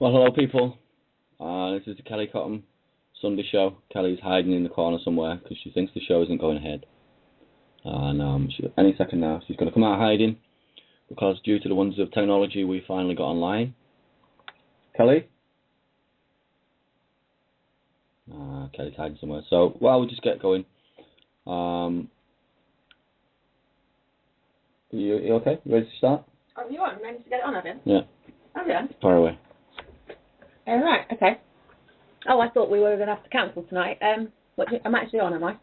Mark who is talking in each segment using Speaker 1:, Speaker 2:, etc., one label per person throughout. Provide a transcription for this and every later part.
Speaker 1: Well, hello, people. This is the Kellie Cottam Sunday show. Kellie's hiding in the corner somewhere because she thinks the show isn't going ahead. And any second now, she's going to come out hiding because due to the wonders of technology, we finally got online. Kellie? Kellie's hiding somewhere. So, well, we'll just get going. You okay? You ready to start?
Speaker 2: Oh, you want? Ready to get it on, have you?
Speaker 1: Yeah.
Speaker 2: Oh, yeah.
Speaker 1: Far away.
Speaker 2: All right, okay. Oh, I thought we were going to have to cancel tonight. I'm actually on, am I?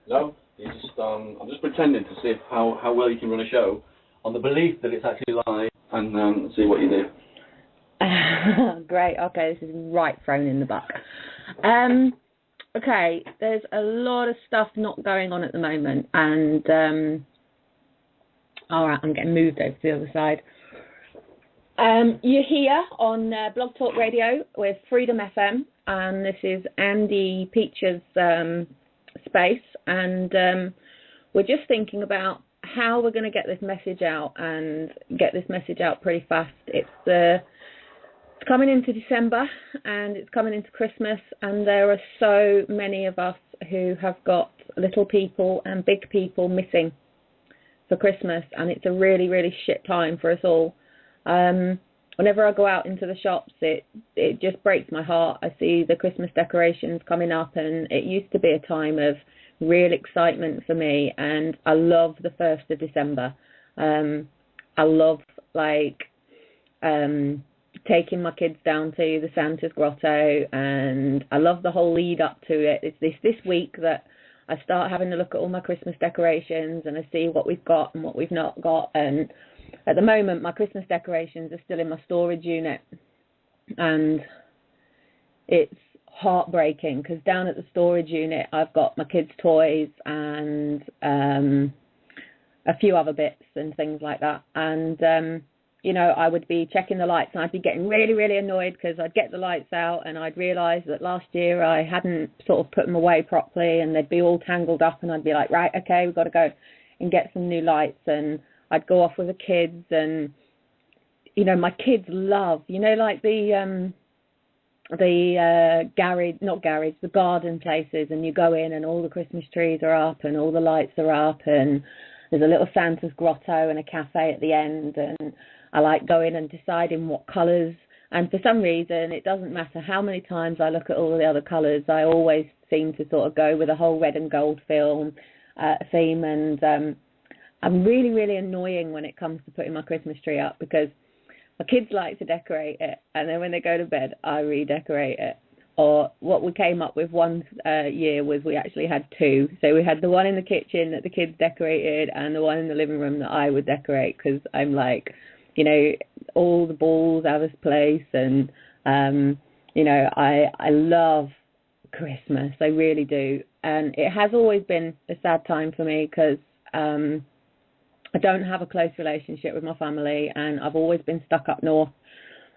Speaker 1: No, I'm just pretending to see how well you can run a show on the belief that it's actually live and see what you do.
Speaker 2: Great, okay, this is right thrown in the buck. Okay, there's a lot of stuff not going on at the moment, and all right, I'm getting moved over to the other side. You're here on Blog Talk Radio with Freedom FM, and this is Andy Peach's space, and we're just thinking about how we're going to get this message out and get this message out pretty fast. It's coming into December and it's coming into Christmas, and there are so many of us who have got little people and big people missing for Christmas, and it's a really, really shit time for us all. Whenever I go out into the shops, it just breaks my heart. I see the Christmas decorations coming up, and it used to be a time of real excitement for me, and I love the 1st of December. I love taking my kids down to the Santa's Grotto, and I love the whole lead up to it. It's this week that I start having a look at all my Christmas decorations, and I see what we've got and what we've not got. And at the moment, my Christmas decorations are still in my storage unit, and it's heartbreaking because down at the storage unit, I've got my kids' toys and a few other bits and things like that. And I would be checking the lights, and I'd be getting really, really annoyed because I'd get the lights out and I'd realise that last year I hadn't sort of put them away properly, and they'd be all tangled up, and I'd be like, right, okay, we've got to go and get some new lights. And I'd go off with the kids, and my kids love, like the garden places, and you go in and all the Christmas trees are up and all the lights are up, and there's a little Santa's Grotto and a cafe at the end, and I like going and deciding what colours. And for some reason, it doesn't matter how many times I look at all the other colours, I always seem to sort of go with a whole red and gold theme. And I'm really, really annoying when it comes to putting my Christmas tree up, because my kids like to decorate it, and then when they go to bed, I redecorate it. Or what we came up with one year was we actually had two. So we had the one in the kitchen that the kids decorated, and the one in the living room that I would decorate, because I'm like, all the balls out of place, and I love Christmas, I really do. And it has always been a sad time for me because I don't have a close relationship with my family, and I've always been stuck up north,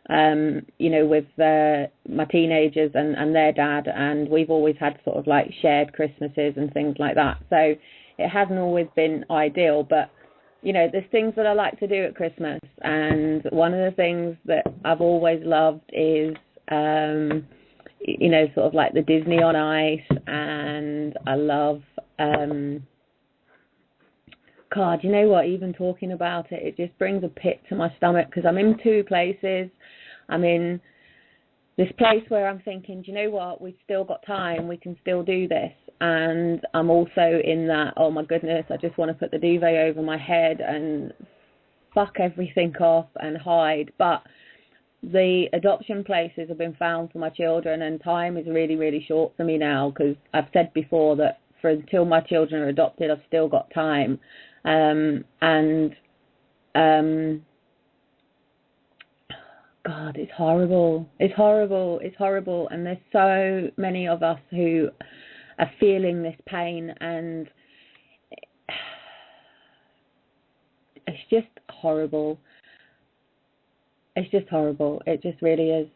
Speaker 2: with my teenagers and their dad, and we've always had sort of like shared Christmases and things like that. So it hasn't always been ideal, but there's things that I like to do at Christmas, and one of the things that I've always loved is sort of like the Disney on Ice, and I love God, you know what, even talking about it, it just brings a pit to my stomach, because I'm in two places. I'm in this place where I'm thinking, do you know what, we've still got time, we can still do this. And I'm also in that, oh my goodness, I just want to put the duvet over my head and fuck everything off and hide. But the adoption places have been found for my children, and time is really, really short for me now, because I've said before that until my children are adopted, I've still got time. God, it's horrible. It's horrible. It's horrible. And there's so many of us who are feeling this pain, and it's just horrible. It's just horrible. It just really is.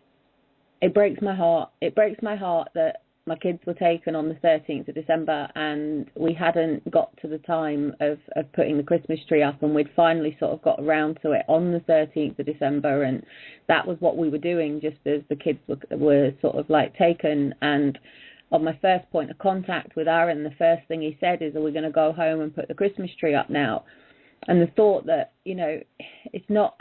Speaker 2: It breaks my heart. It breaks my heart that my kids were taken on the 13th of December, and we hadn't got to the time of putting the Christmas tree up, and we'd finally sort of got around to it on the 13th of December, and that was what we were doing just as the kids were sort of like taken. And on my first point of contact with Aaron, the first thing he said is, are we going to go home and put the Christmas tree up now? And the thought that, you know, it's not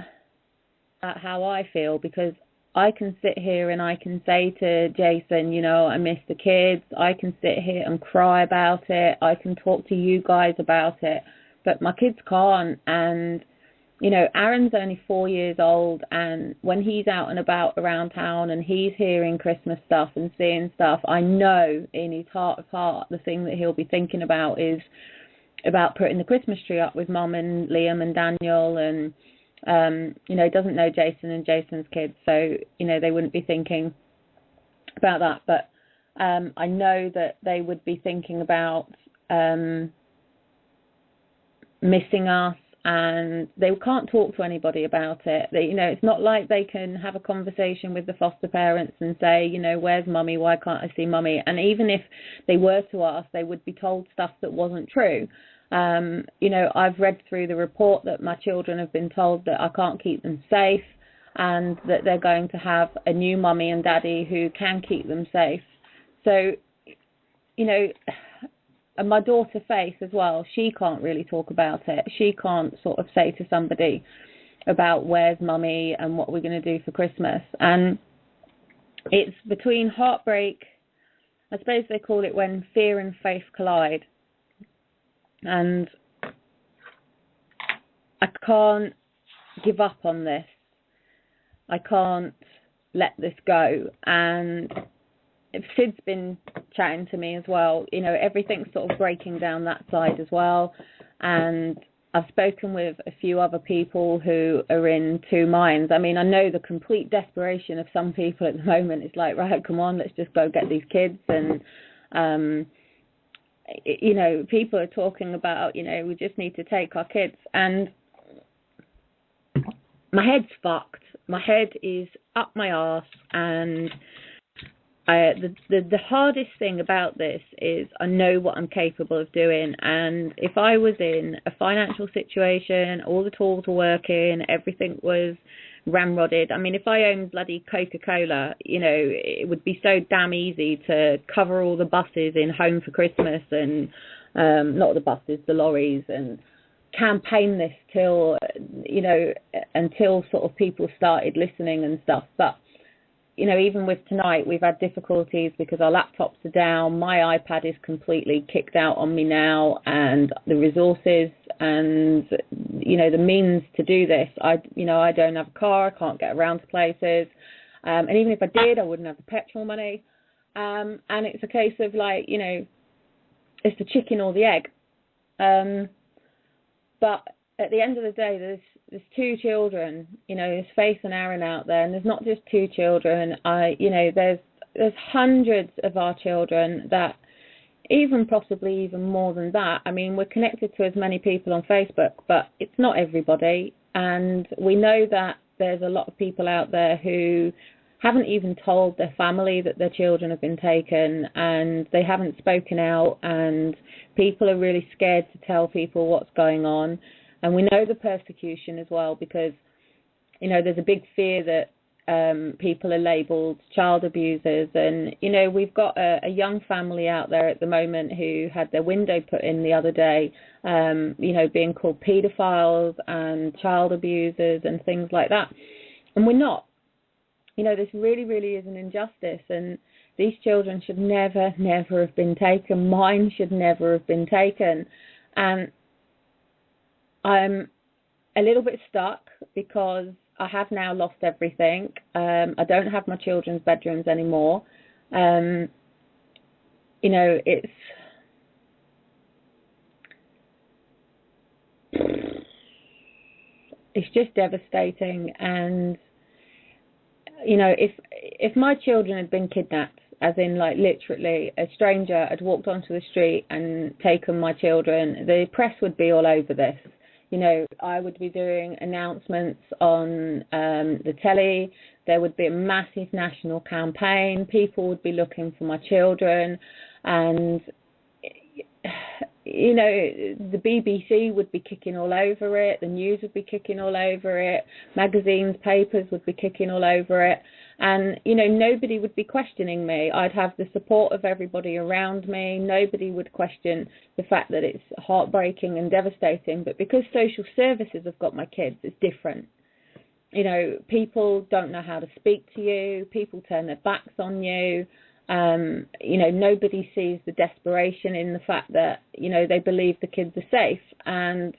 Speaker 2: how I feel, because I can sit here and I can say to Jason, you know, I miss the kids. I can sit here and cry about it. I can talk to you guys about it, but my kids can't. And, you know, Aaron's only 4 years old, and when he's out and about around town and he's hearing Christmas stuff and seeing stuff, I know in his heart of heart the thing that he'll be thinking about is about putting the Christmas tree up with Mum and Liam and Daniel. And you know, he doesn't know Jason and Jason's kids, so, you know, they wouldn't be thinking about that. But I know that they would be thinking about missing us, and they can't talk to anybody about it. They, you know, it's not like they can have a conversation with the foster parents and say, you know, where's Mummy? Why can't I see Mummy? And even if they were to ask, they would be told stuff that wasn't true. You know, I've read through the report that my children have been told that I can't keep them safe, and that they're going to have a new mummy and daddy who can keep them safe. So, you know, and my daughter Faith as well, she can't really talk about it. She can't sort of say to somebody about where's Mummy and what we're going to do for Christmas. And it's between heartbreak, I suppose they call it when fear and faith collide. And I can't give up on this. I can't let this go. And Sid's been chatting to me as well. You know, everything's sort of breaking down that side as well. And I've spoken with a few other people who are in two minds. I mean, I know the complete desperation of some people at the moment. It's like, right, come on, let's just go get these kids. And you know, people are talking about, you know, we just need to take our kids. And my head's fucked. My head is up my arse. And the hardest thing about this is I know what I'm capable of doing. And if I was in a financial situation, all the tools were working, everything was ramrodded. I mean, if I owned bloody Coca-Cola, you know, it would be so damn easy to cover all the buses in Home for Christmas and not the buses, the lorries, and campaign this till, you know, until sort of people started listening and stuff. But, you know, even with tonight, we've had difficulties because our laptops are down. My iPad is completely kicked out on me now, and the resources and, you know, the means to do this. I don't have a car. I can't get around to places. And even if I did, I wouldn't have the petrol money. And it's a case of, like, you know, it's the chicken or the egg. But at the end of the day, there's two children, you know, there's Faith and Aaron out there, and there's not just two children. There's hundreds of our children that, even possibly even more than that. I mean, we're connected to as many people on Facebook, but it's not everybody. And we know that there's a lot of people out there who haven't even told their family that their children have been taken, and they haven't spoken out, and people are really scared to tell people what's going on. And we know the persecution as well, because, you know, there's a big fear that people are labelled child abusers. And, you know, we've got a young family out there at the moment who had their window put in the other day, you know, being called paedophiles and child abusers and things like that. And we're not. You know, this really, really is an injustice. And these children should never, never have been taken. Mine should never have been taken. And I'm a little bit stuck because I have now lost everything. I don't have my children's bedrooms anymore. You know, it's just devastating. And, you know, if my children had been kidnapped, as in, like, literally a stranger had walked onto the street and taken my children, the press would be all over this. You know, I would be doing announcements on the telly. There would be a massive national campaign. People would be looking for my children, and you know, the BBC would be kicking all over it, the news would be kicking all over it, magazines, papers would be kicking all over it, and, you know, nobody would be questioning me. I'd have the support of everybody around me. Nobody would question the fact that it's heartbreaking and devastating, but because social services have got my kids, it's different. You know, people don't know how to speak to you, people turn their backs on you. You know, nobody sees the desperation in the fact that, you know, they believe the kids are safe. And,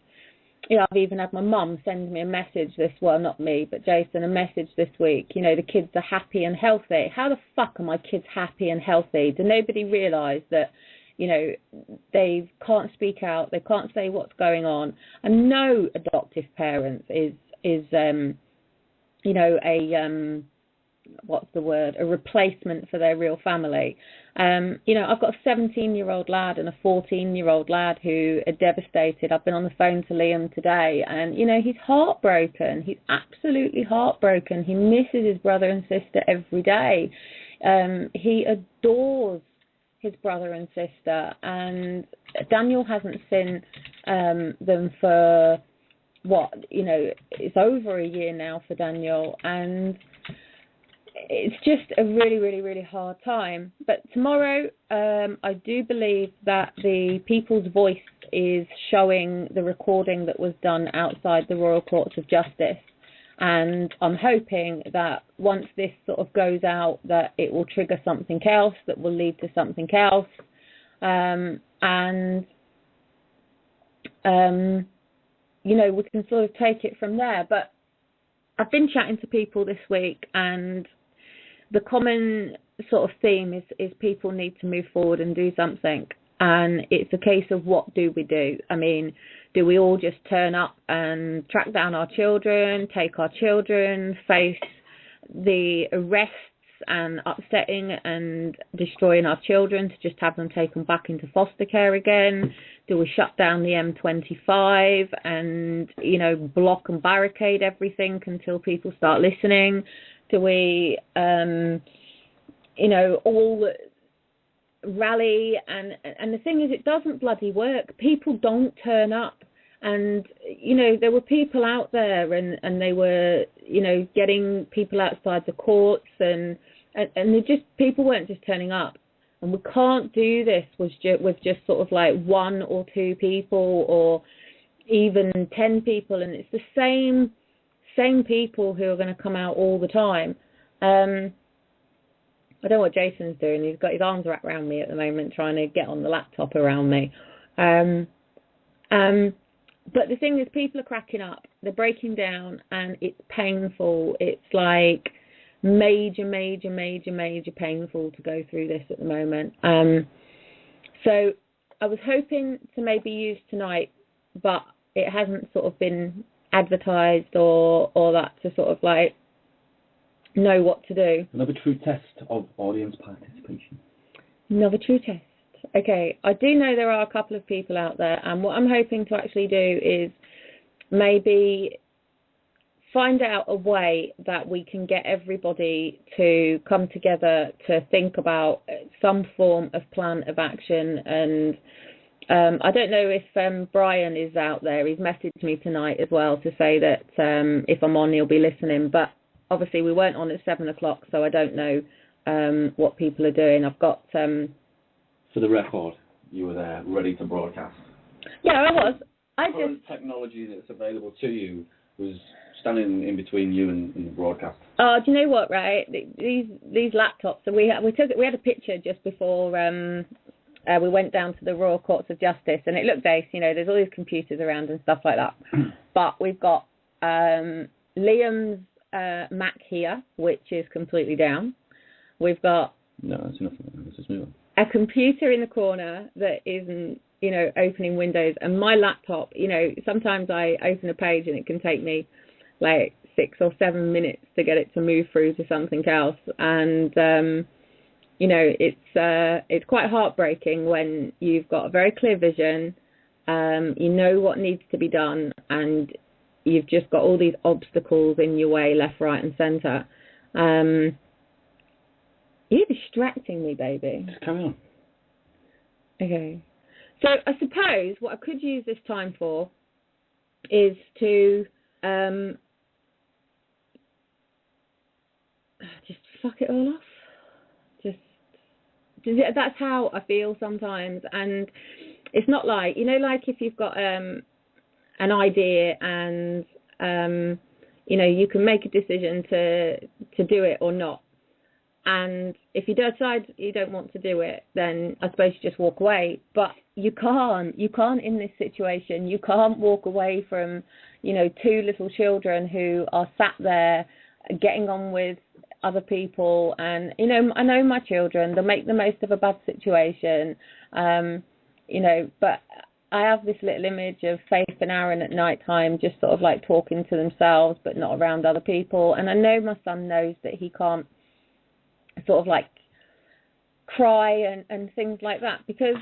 Speaker 2: you know, I've even had my mum send me a message well, not me, but Jason, a message this week, you know, the kids are happy and healthy. How the fuck are my kids happy and healthy? Does nobody realise that, you know, they can't speak out, they can't say what's going on? And no adoptive parent is you know, a replacement for their real family. You know, I've got a 17-year-old lad and a 14-year-old lad who are devastated. I've been on the phone to Liam today, and, you know, he's heartbroken. He's absolutely heartbroken. He misses his brother and sister every day. He adores his brother and sister, and Daniel hasn't seen them for, you know, it's over a year now for Daniel, and it's just a really, really, really hard time. But tomorrow, I do believe that the People's Voice is showing the recording that was done outside the Royal Courts of Justice. And I'm hoping that once this sort of goes out, that it will trigger something else, that will lead to something else. You know, we can sort of take it from there. But I've been chatting to people this week, and the common sort of theme is people need to move forward and do something. And it's a case of, what do we do? I mean, do we all just turn up and track down our children, take our children, face the arrests and upsetting and destroying our children to just have them taken back into foster care again? Do we shut down the M25 and, you know, block and barricade everything until people start listening? Do we, you know, all rally? And the thing is, it doesn't bloody work. People don't turn up. And, you know, there were people out there, and they were, you know, getting people outside the courts, and they just, people weren't just turning up. And we can't do this with just sort of like 1 or 2 people, or even 10 people, and it's the same people who are going to come out all the time. I don't know what Jason's doing. He's got his arms wrapped around me at the moment, trying to get on the laptop around me. But the thing is, people are cracking up. They're breaking down, and it's painful. It's like major painful to go through this at the moment. So I was hoping to maybe use tonight, but it hasn't sort of been advertised or that, to sort of like know what to do.
Speaker 1: Another true test of audience participation.
Speaker 2: Another true test. Okay, I do know there are a couple of people out there, and what I'm hoping to actually do is maybe find out a way that we can get everybody to come together to think about some form of plan of action. And I don't know if Brian is out there. He's messaged me tonight as well to say that if I'm on, he'll be listening. But obviously we weren't on at 7 o'clock, so I don't know what people are doing. I've got...
Speaker 1: For the record, you were there, ready to broadcast.
Speaker 2: Yeah, I was.
Speaker 1: The technology that's available to you was standing in between you and the broadcast.
Speaker 2: Oh, do you know what? Right, these laptops. So we had a picture just before we went down to the Royal Courts of Justice, and it looked ace. You know, there's all these computers around and stuff like that. But we've got Liam's Mac here, which is completely down. We've got
Speaker 1: it's nothing. Let's just move on.
Speaker 2: A computer in the corner that isn't, you know, opening windows, and my laptop, you know, sometimes I open a page and it can take me like 6 or 7 minutes to get it to move through to something else. And you know, it's quite heartbreaking when you've got a very clear vision, you know what needs to be done, and you've just got all these obstacles in your way, left, right and centre. You're distracting me, baby.
Speaker 1: Just carry on.
Speaker 2: Okay. So I suppose what I could use this time for is to just fuck it all off. Just that's how I feel sometimes, and it's not like, you know, like if you've got an idea and you know, you can make a decision to do it or not. And if you decide you don't want to do it, then I suppose you just walk away. But you can't. You can't in this situation. You can't walk away from, you know, two little children who are sat there getting on with other people. And, you know, I know my children, they'll make the most of a bad situation, you know, but I have this little image of Faith and Aaron at night time just sort of like talking to themselves but not around other people. And I know my son knows that he can't sort of like cry and things like that, because,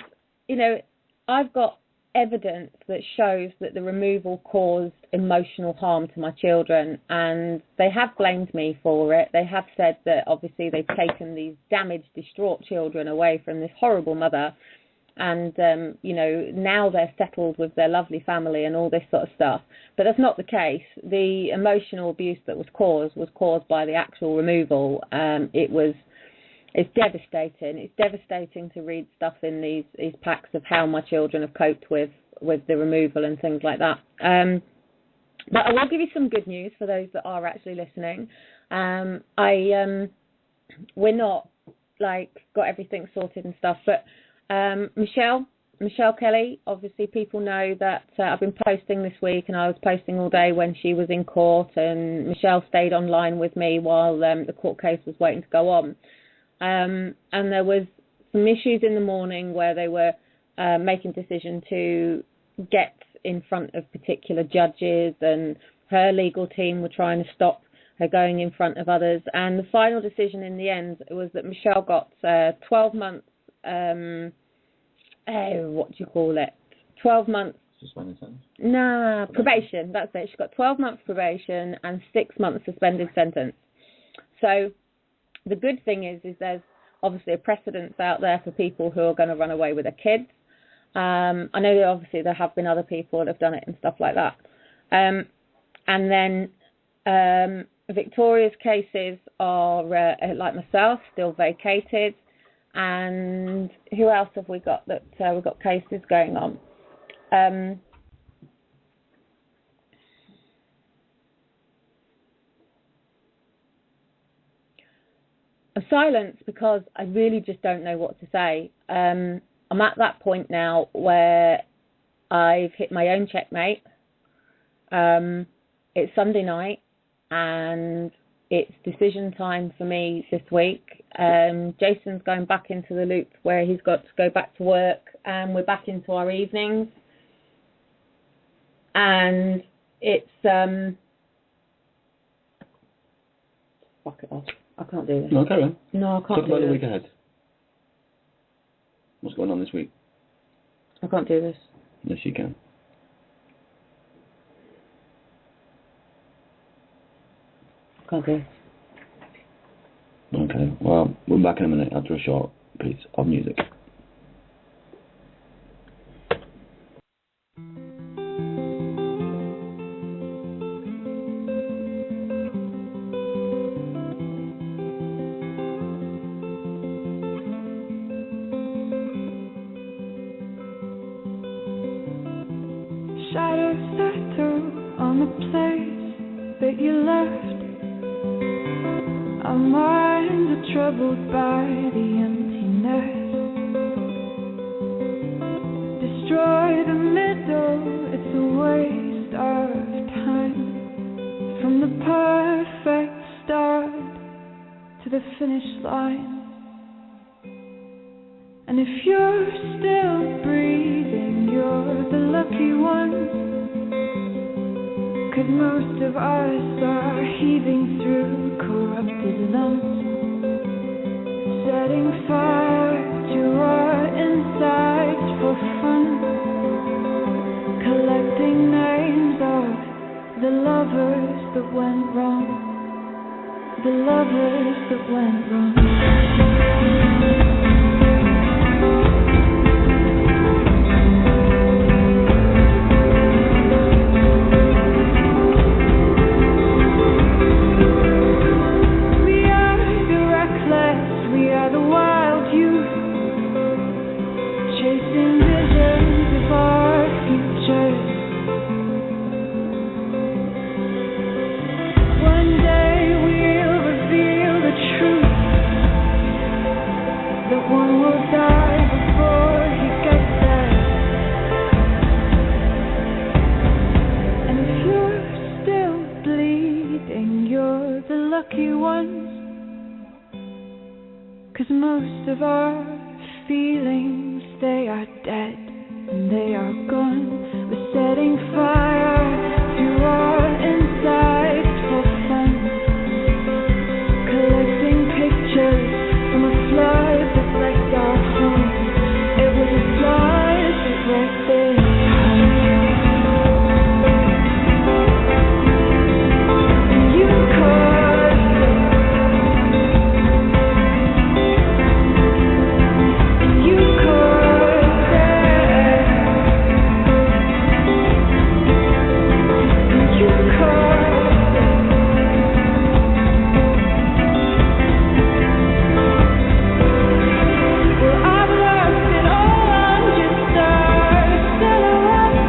Speaker 2: you know, I've got evidence that shows that the removal caused emotional harm to my children, and they have blamed me for it. They have said that obviously they've taken these damaged, distraught children away from this horrible mother, and you know, now they're settled with their lovely family and all this sort of stuff. But that's not the case. The emotional abuse that was caused by the actual removal. It's devastating. It's devastating to read stuff in these packs of how my children have coped with the removal and things like that. But I will give you some good news for those that are actually listening. We're not like got everything sorted and stuff, but Michelle Kelly, obviously people know that I've been posting this week, and I was posting all day when she was in court, and Michelle stayed online with me while the court case was waiting to go on. And there was some issues in the morning where they were making decision to get in front of particular judges, and her legal team were trying to stop her going in front of others. And the final decision in the end was that Michelle got 12 months, what do you call it? 12 months.
Speaker 1: Suspended sentence?
Speaker 2: Nah, probation. That's it. She got 12 months probation and 6 months suspended sentence. So the good thing is there's obviously a precedence out there for people who are going to run away with their kids. I know that obviously there have been other people that have done it and stuff like that. And then Victoria's cases are, like myself, still vacated. And who else have we got that we've got cases going on? I'm silent because I really just don't know what to say. I'm at that point now where I've hit my own checkmate. It's Sunday night and it's decision time for me this week. Jason's going back into the loop where he's got to go back to work, and we're back into our evenings. And it's fuck it off. I can't do this.
Speaker 1: No, carry on.
Speaker 2: No, I can't
Speaker 1: Talk
Speaker 2: do
Speaker 1: about
Speaker 2: this.
Speaker 1: the week ahead. What's going on this week?
Speaker 2: I can't do this.
Speaker 1: Yes, you can.
Speaker 2: I can't do this.
Speaker 1: Okay, well, we're back in a minute after a short piece of music.
Speaker 3: Shadows settle on the place that you left. Our minds are troubled by the emptiness. Destroy the middle, it's a waste of time. From the perfect start to the finish line. And if you're still breathing, you're the lucky ones. 'Cause most of us are heaving through corrupted lungs, setting fire to our insides for fun, collecting names of the lovers that went wrong. the lovers that went wrong. We are the reckless, we are the wild youth, chasing visions of our futures. One day we'll reveal the truth, that one will die before he gets there. And if you're still bleeding, you're the lucky ones, 'cause most of our feelings, they are dead and they are gone. We're setting fire to our insides for fun, collecting pictures from a flood that wrecked our home. It was a flood that wrecked this home. And you caused it. And you caused it. And you caused it. Well, I've lost it all, I'm just a silhouette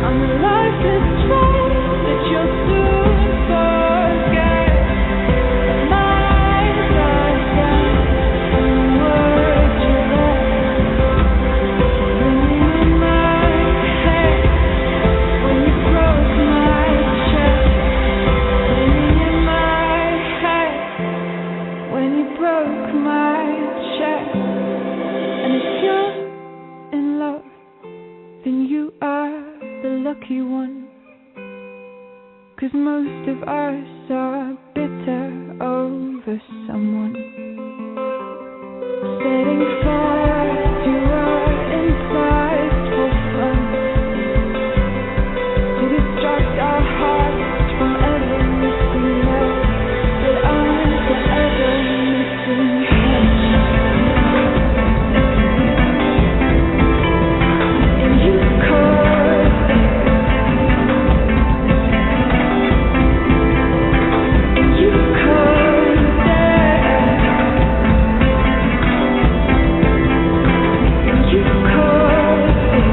Speaker 3: on the lifeless train that you'll soon forget. Minds are down from words you left, ringing in my head when you broke my chest, ringing in my head when you broke my chest. And if you're in love, then you are the lucky one, 'cause most of us are bitter over someone. Setting fire to our insides for fun, to distract our hearts from ever missing love, but I'm forever missing him. And you caused it. And you caused it. And you caused it.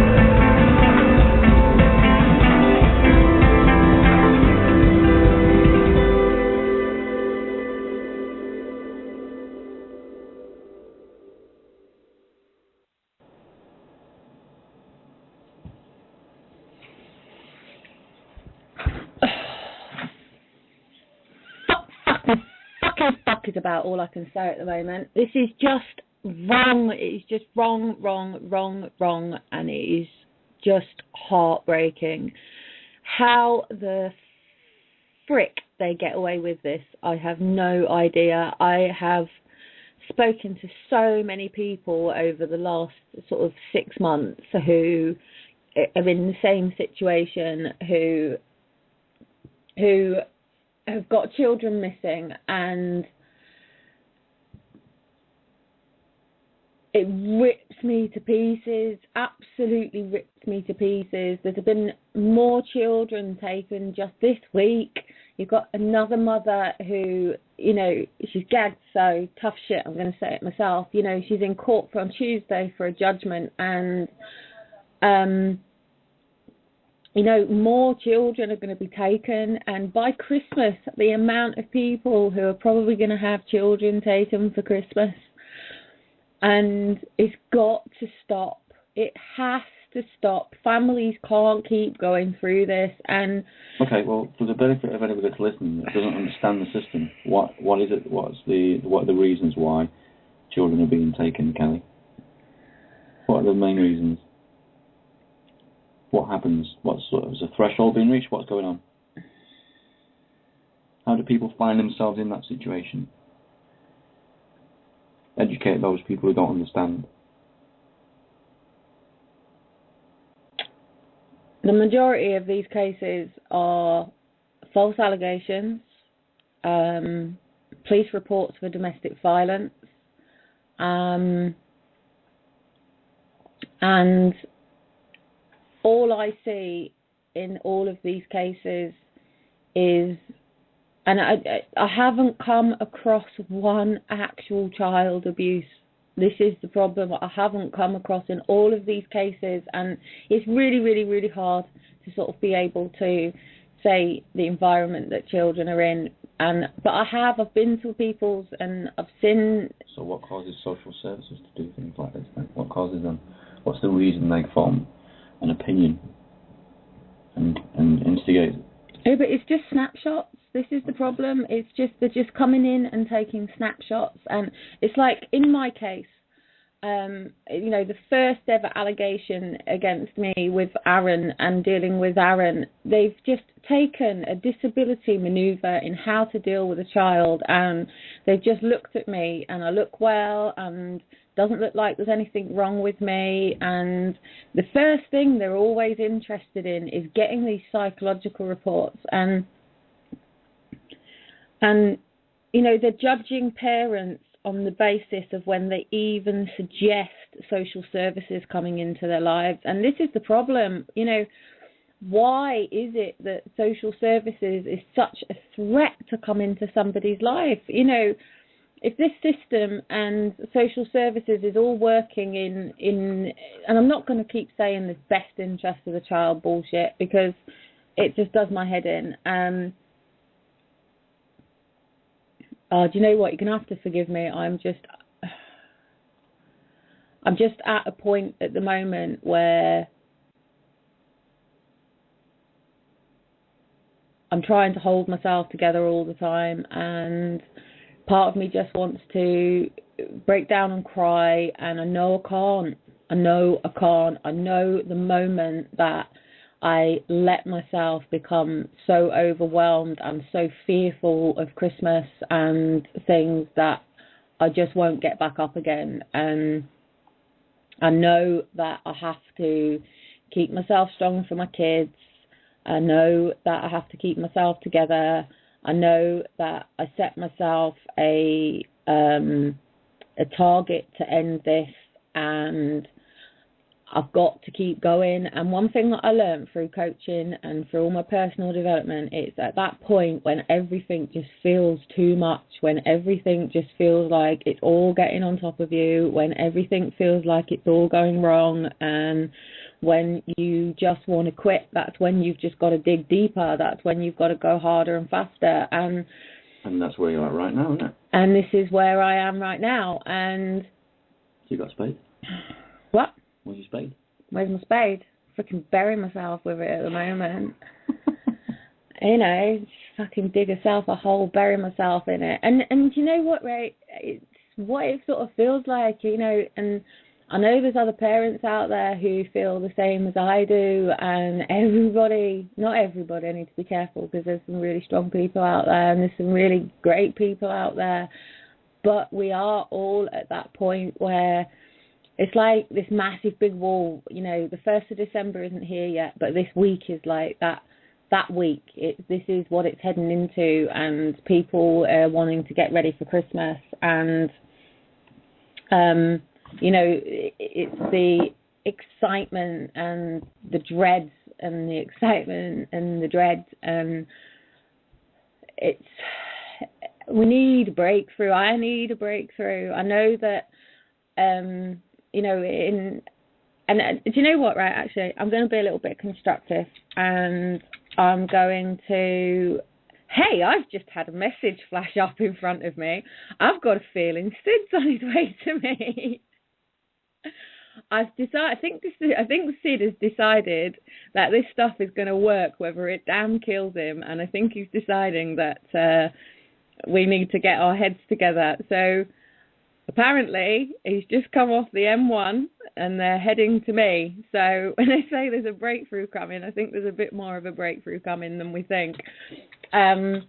Speaker 2: Fuck is about all I can say at the moment. This is just wrong. It is just wrong, and it is just heartbreaking. How the frick they get away with this, I have no idea. I have spoken to so many people over the last sort of 6 months who are in the same situation, who have got children missing, and it rips me to pieces, absolutely rips me to pieces. There's been more children taken just this week. You've got another mother who, she's gagged, so tough shit, I'm going to say it myself. She's in court on Tuesday for a judgment, and, more children are going to be taken. And by Christmas, the amount of people who are probably going to have children taken for Christmas, and it's got to stop. It has to stop. Families can't keep going through this. And
Speaker 1: okay, well, for the benefit of anybody that's listening that doesn't understand the system, what is it? What are the reasons why children are being taken, Kelly? What are the main reasons? What happens? Is a threshold being reached? What's going on? How do people find themselves in that situation? Educate those people who don't understand.
Speaker 2: The majority of these cases are false allegations, police reports for domestic violence. And all I see in all of these cases is, and I haven't come across one actual child abuse. This is the problem. I haven't come across in all of these cases, and it's really, really, really hard to sort of be able to say the environment that children are in. But I've been to people's, and I've seen.
Speaker 1: So what causes social services to do things like this then? What causes them? What's the reason they form an opinion and instigate?
Speaker 2: Oh, but it's just snapshots. This is the problem. It's just, they're just coming in and taking snapshots. And it's like, in my case, the first ever allegation against me with Aaron and dealing with Aaron, they've just taken a disability manoeuvre in how to deal with a child, and they've just looked at me, and I look well, and doesn't look like there's anything wrong with me, and the first thing they're always interested in is getting these psychological reports, and they're judging parents on the basis of when they even suggest social services coming into their lives. And this is the problem. Why is it that social services is such a threat to come into somebody's life? If this system and social services is all working in and I'm not going to keep saying this best interest of the child bullshit, because it just does my head in. Do you know what? You're going to have to forgive me. I'm just at a point at the moment where I'm trying to hold myself together all the time, and part of me just wants to break down and cry, and I know I can't. I know the moment that I let myself become so overwhelmed and so fearful of Christmas and things that I just won't get back up again. And I know that I have to keep myself strong for my kids. I know that I have to keep myself together. I know that I set myself a target to end this, and I've got to keep going. And one thing that I learned through coaching and through all my personal development is at that point when everything just feels too much, when everything just feels like it's all getting on top of you, when everything feels like it's all going wrong, and when you just want to quit, that's when you've just got to dig deeper. That's when you've got to go harder and faster. And
Speaker 1: that's where you're at right now, isn't it?
Speaker 2: And this is where I am right now. And
Speaker 1: you got a spade?
Speaker 2: What?
Speaker 1: Where's your spade?
Speaker 2: Where's my spade? Freaking bury myself with it at the moment. Just fucking dig myself a hole, bury myself in it. And you know what, Ray? It's what it sort of feels like, and I know there's other parents out there who feel the same as I do, and not everybody, I need to be careful because there's some really strong people out there and there's some really great people out there, but we are all at that point where it's like this massive big wall. The 1st of December isn't here yet, but this week is like that week. This is what it's heading into, and people are wanting to get ready for Christmas, and it's the excitement and the dreads and the excitement and the dread, and we need a breakthrough. I need a breakthrough. I know that do you know what, right, actually, I'm going to be a little bit constructive, and I'm going to, hey, I've just had a message flash up in front of me. I've got a feeling Sid's on his way to me. I think Sid has decided that this stuff is going to work, whether it damn kills him, and I think he's deciding that we need to get our heads together. So apparently he's just come off the M1 and they're heading to me. So when they say there's a breakthrough coming, I think there's a bit more of a breakthrough coming than we think. Walk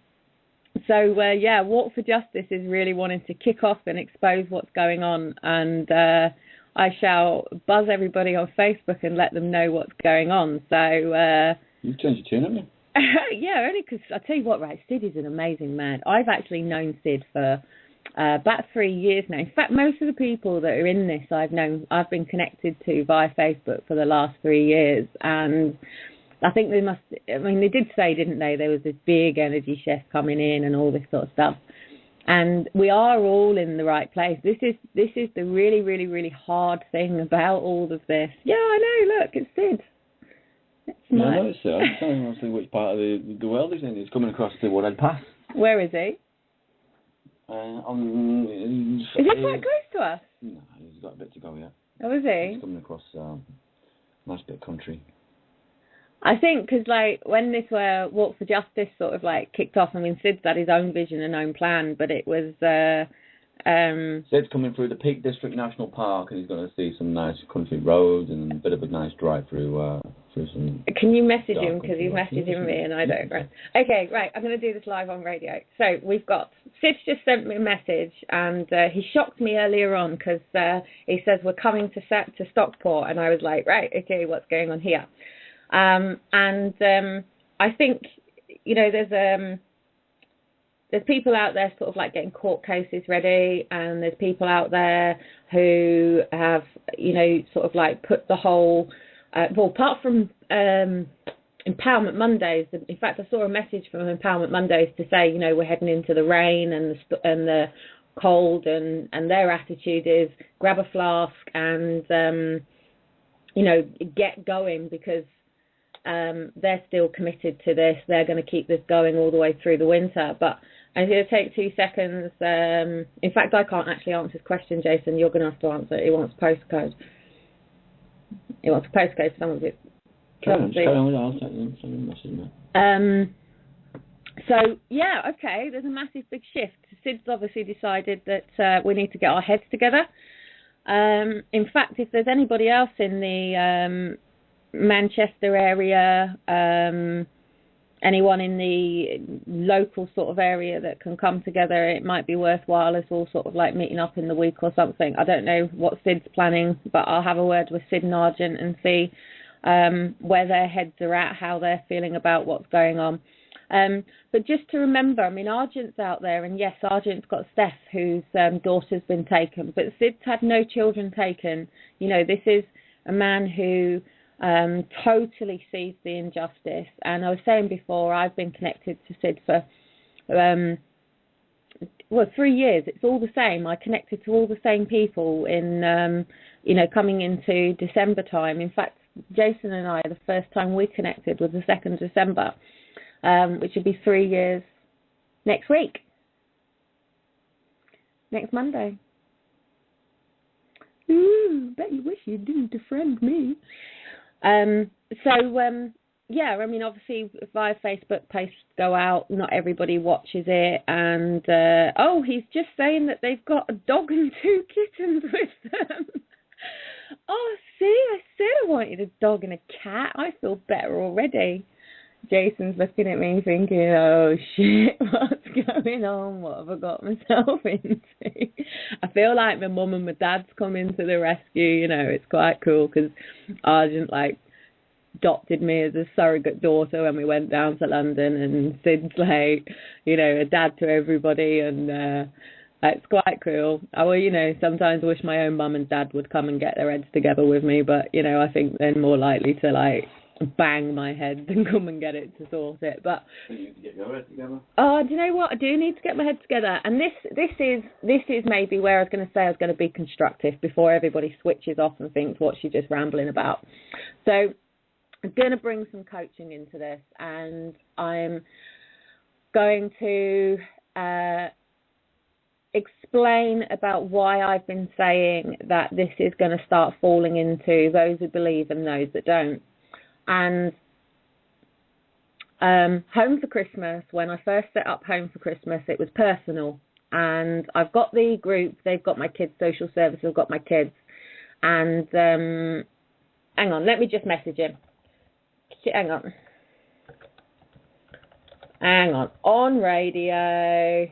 Speaker 2: for Justice is really wanting to kick off and expose what's going on, and I shall buzz everybody on Facebook and let them know what's going on. So
Speaker 1: you've changed your tune, haven't you?
Speaker 2: Yeah, only because I tell you what, right? Sid is an amazing man. I've actually known Sid for about 3 years now. In fact, most of the people that are in this, I've been connected to via Facebook for the last 3 years, and I think they must. I mean, they did say, didn't they? There was this big energy shift coming in and all this sort of stuff. And we are all in the right place. This is the really, really, really hard thing about all of this. Yeah, I know. Look, it's Sid. It's
Speaker 1: No,
Speaker 2: nice.
Speaker 1: no, it's I'm telling you honestly which part of the world he's in. He's coming across the Woodhead Pass.
Speaker 2: Where is he?
Speaker 1: Is
Speaker 2: Is he quite close to us?
Speaker 1: No, he's got a bit to go yet.
Speaker 2: Oh, is he?
Speaker 1: He's coming across a nice bit of country.
Speaker 2: I think because, like, when this Walk for Justice sort of, like, kicked off, I mean, Sid's had his own vision and own plan, but it was...
Speaker 1: Sid's coming through the Peak District National Park, and he's going to see some nice country roads and a bit of a nice drive through some...
Speaker 2: Can you message him? Because he's messaging me and I don't... Right. Okay, right, I'm going to do this live on radio. So we've got... Sid's just sent me a message, and he shocked me earlier on because he says, we're coming to Stockport, and I was like, right, okay, what's going on here? I think, you know, there's people out there sort of like getting court cases ready, and there's people out there who have, you know, sort of like put the whole, well, apart from Empowerment Mondays, in fact, I saw a message from Empowerment Mondays to say, you know, we're heading into the rain and the cold, and their attitude is grab a flask and, you know, get going, because they're still committed to this. They're going to keep this going all the way through the winter. But I'm going to take 2 seconds. In fact, I can't actually answer his question, Jason. You're going to have to answer it. He wants a postcode. He wants a postcode for some of it. So, yeah, okay, there's a massive big shift. Sid's obviously decided that we need to get our heads together. In fact, if there's anybody else in the Manchester area, anyone in the local sort of area that can come together, it might be worthwhile us all sort of like meeting up in the week or something. I don't know what Sid's planning, but I'll have a word with Sid and Argent and see where their heads are at, how they're feeling about what's going on. But just to remember, I mean, Argent's out there, and yes, Argent's got Steph, whose daughter's been taken, but Sid's had no children taken. You know, this is a man who totally sees the injustice. And I was saying before, I've been connected to Sid for 3 years. It's all the same. I connected to all the same people in you know, coming into December time. In fact, Jason and I, the first time we connected was the 2nd of December, which would be 3 years next week, next Monday. Ooh, bet you wish you didn't defriend me. Yeah, I mean, obviously via Facebook posts go out, not everybody watches it, and he's just saying that they've got a dog and 2 kittens with them. Oh, see, I said I wanted a dog and a cat. I feel better already. Jason's looking at me thinking, oh shit, what's going on? What have I got myself into? I feel like my mum and my dad's coming to the rescue. You know, it's quite cool because Argent, like, adopted me as a surrogate daughter when we went down to London, and Sid's like, you know, a dad to everybody, and it's quite cool. I will, you know, sometimes wish my own mum and dad would come and get their heads together with me, but, you know, I think they're more likely to, like, bang my head than come and get it to sort it. But
Speaker 1: you need to get your head together.
Speaker 2: Oh, do you know what? I do need to get my head together, and this is maybe where I was going to say I was going to be constructive before everybody switches off and thinks what she's just rambling about. So I'm going to bring some coaching into this, and I'm going to explain about why I've been saying that this is going to start falling into those who believe and those that don't. And Home for Christmas, when I first set up Home for Christmas, it was personal. And I've got the group, they've got my kids' social service, I've got my kids. And hang on, let me just message him. Hang on. On radio,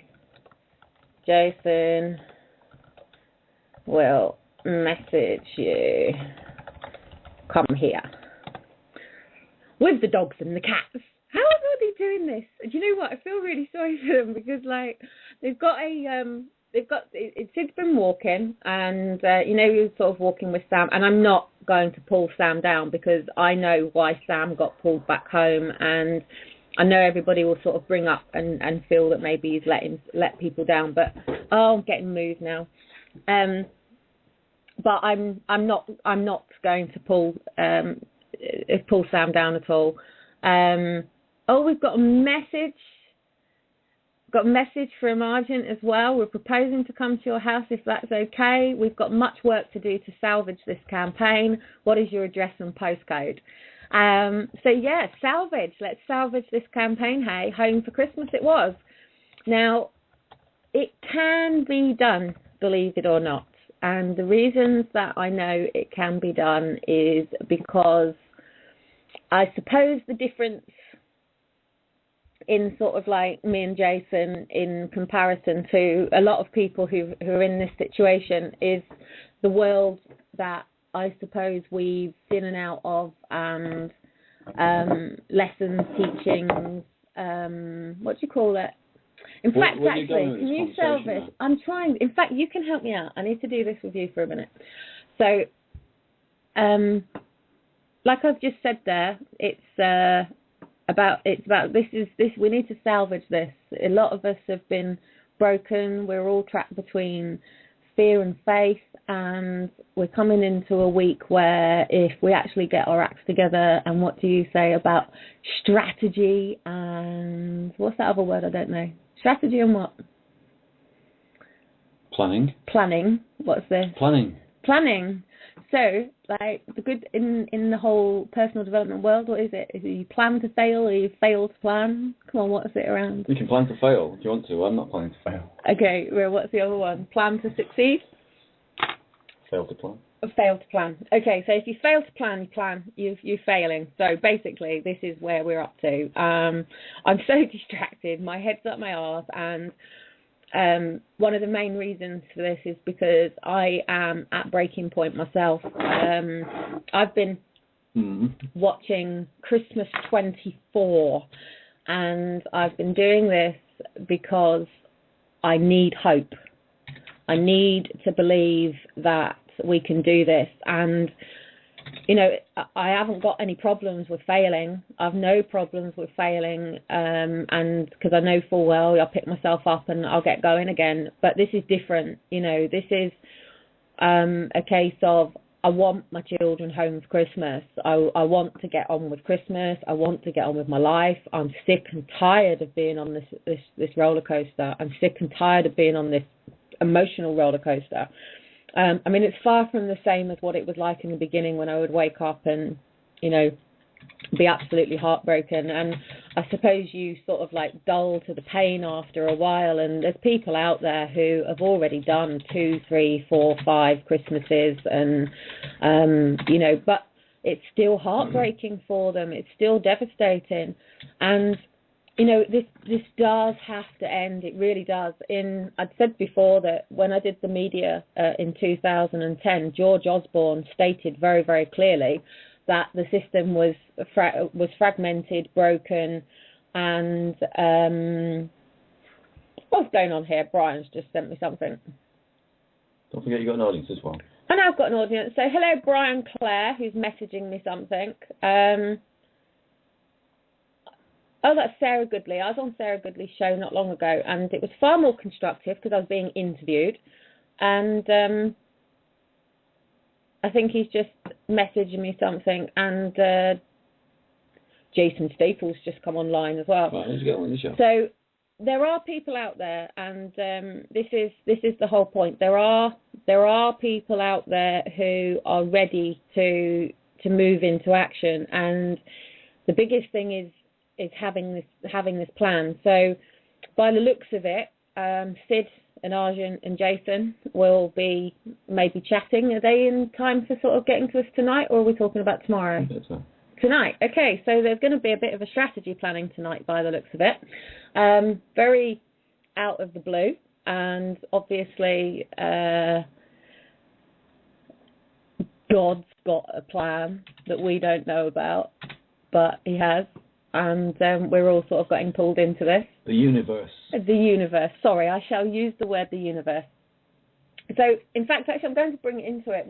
Speaker 2: Jason will message you. Come here. With the dogs and the cats. How are they doing this? Do you know what? I feel really sorry for them because, like, they've got Sid's been walking, and he was sort of walking with Sam, and I'm not going to pull Sam down because I know why Sam got pulled back home, and I know everybody will sort of bring up and feel that maybe he's let people down, but I'm getting moved now. But I'm not going to pull Sam down at all. We've got a message. Got a message from Argent as well. We're proposing to come to your house if that's okay. We've got much work to do to salvage this campaign. What is your address and postcode? Salvage. Let's salvage this campaign. Hey, home for Christmas it was. Now, it can be done, believe it or not. And the reasons that I know it can be done is because I suppose the difference in sort of like me and Jason in comparison to a lot of people who are in this situation is the world that I suppose we've in and out of, and lessons, teachings, what do you call it? In fact, actually, can you salvage? I'm trying. In fact, you can help me out. I need to do this with you for a minute. So, like I've just said there, it's about this. We need to salvage this. A lot of us have been broken. We're all trapped between fear and faith, and we're coming into a week where if we actually get our acts together, and what do you say about strategy and what's that other word? I don't know. Strategy and what? Planning. What's this? Planning. So, like, the good in the whole personal development world, what is it? Is it you plan to fail or you fail to plan? Come on, what is it around?
Speaker 1: You can plan to fail if you want to. I'm not planning to fail.
Speaker 2: Okay, well, what's the other one? Plan to succeed?
Speaker 1: Fail to plan.
Speaker 2: Fail to plan. Okay, so if you fail to plan, you're failing. So basically, this is where we're up to. I'm so distracted. My head's up my arse, and one of the main reasons for this is because I am at breaking point myself. I've been watching Christmas 24, and I've been doing this because I need hope. I need to believe that we can do this, and I haven't got any problems with failing. I've no problems with failing, and because I know full well I'll pick myself up and I'll get going again. But this is different. This is a case of I want my children home for Christmas. I want to get on with Christmas. I want to get on with my life. I'm sick and tired of being on this roller coaster. I'm sick and tired of being on this emotional roller coaster. It's far from the same as what it was like in the beginning when I would wake up and, be absolutely heartbroken. And I suppose you sort of like dull to the pain after a while. And there's people out there who have already done 2, 3, 4, 5 Christmases and, but it's still heartbreaking for them. It's still devastating. And this does have to end. It really does. I'd said before that when I did the media in 2010, George Osborne stated very, very clearly that the system was fragmented, broken, and what's going on here? Brian's just sent me something.
Speaker 1: Don't forget you got an audience as well.
Speaker 2: And I've got an audience. So hello, Brian Clare, who's messaging me something. Oh, that's Sarah Goodley. I was on Sarah Goodley's show not long ago, and it was far more constructive because I was being interviewed. And I think he's just messaging me something. And Jason Staples just come online as well.
Speaker 1: Right, let's get on the show.
Speaker 2: So there are people out there, and this is the whole point. There are people out there who are ready to move into action, and the biggest thing is having this plan. So by the looks of it, Sid and Arjun and Jason will be maybe chatting. Are they in time for sort of getting to us tonight, or are we talking about tomorrow? Tonight. Okay, so there's going to be a bit of a strategy planning tonight by the looks of it. Very out of the blue, and obviously God's got a plan that we don't know about, but he has. and we're all sort of getting pulled into this.
Speaker 4: The universe.
Speaker 2: The universe. Sorry, I shall use the word the universe. So, in fact, actually, I'm going to bring it into it.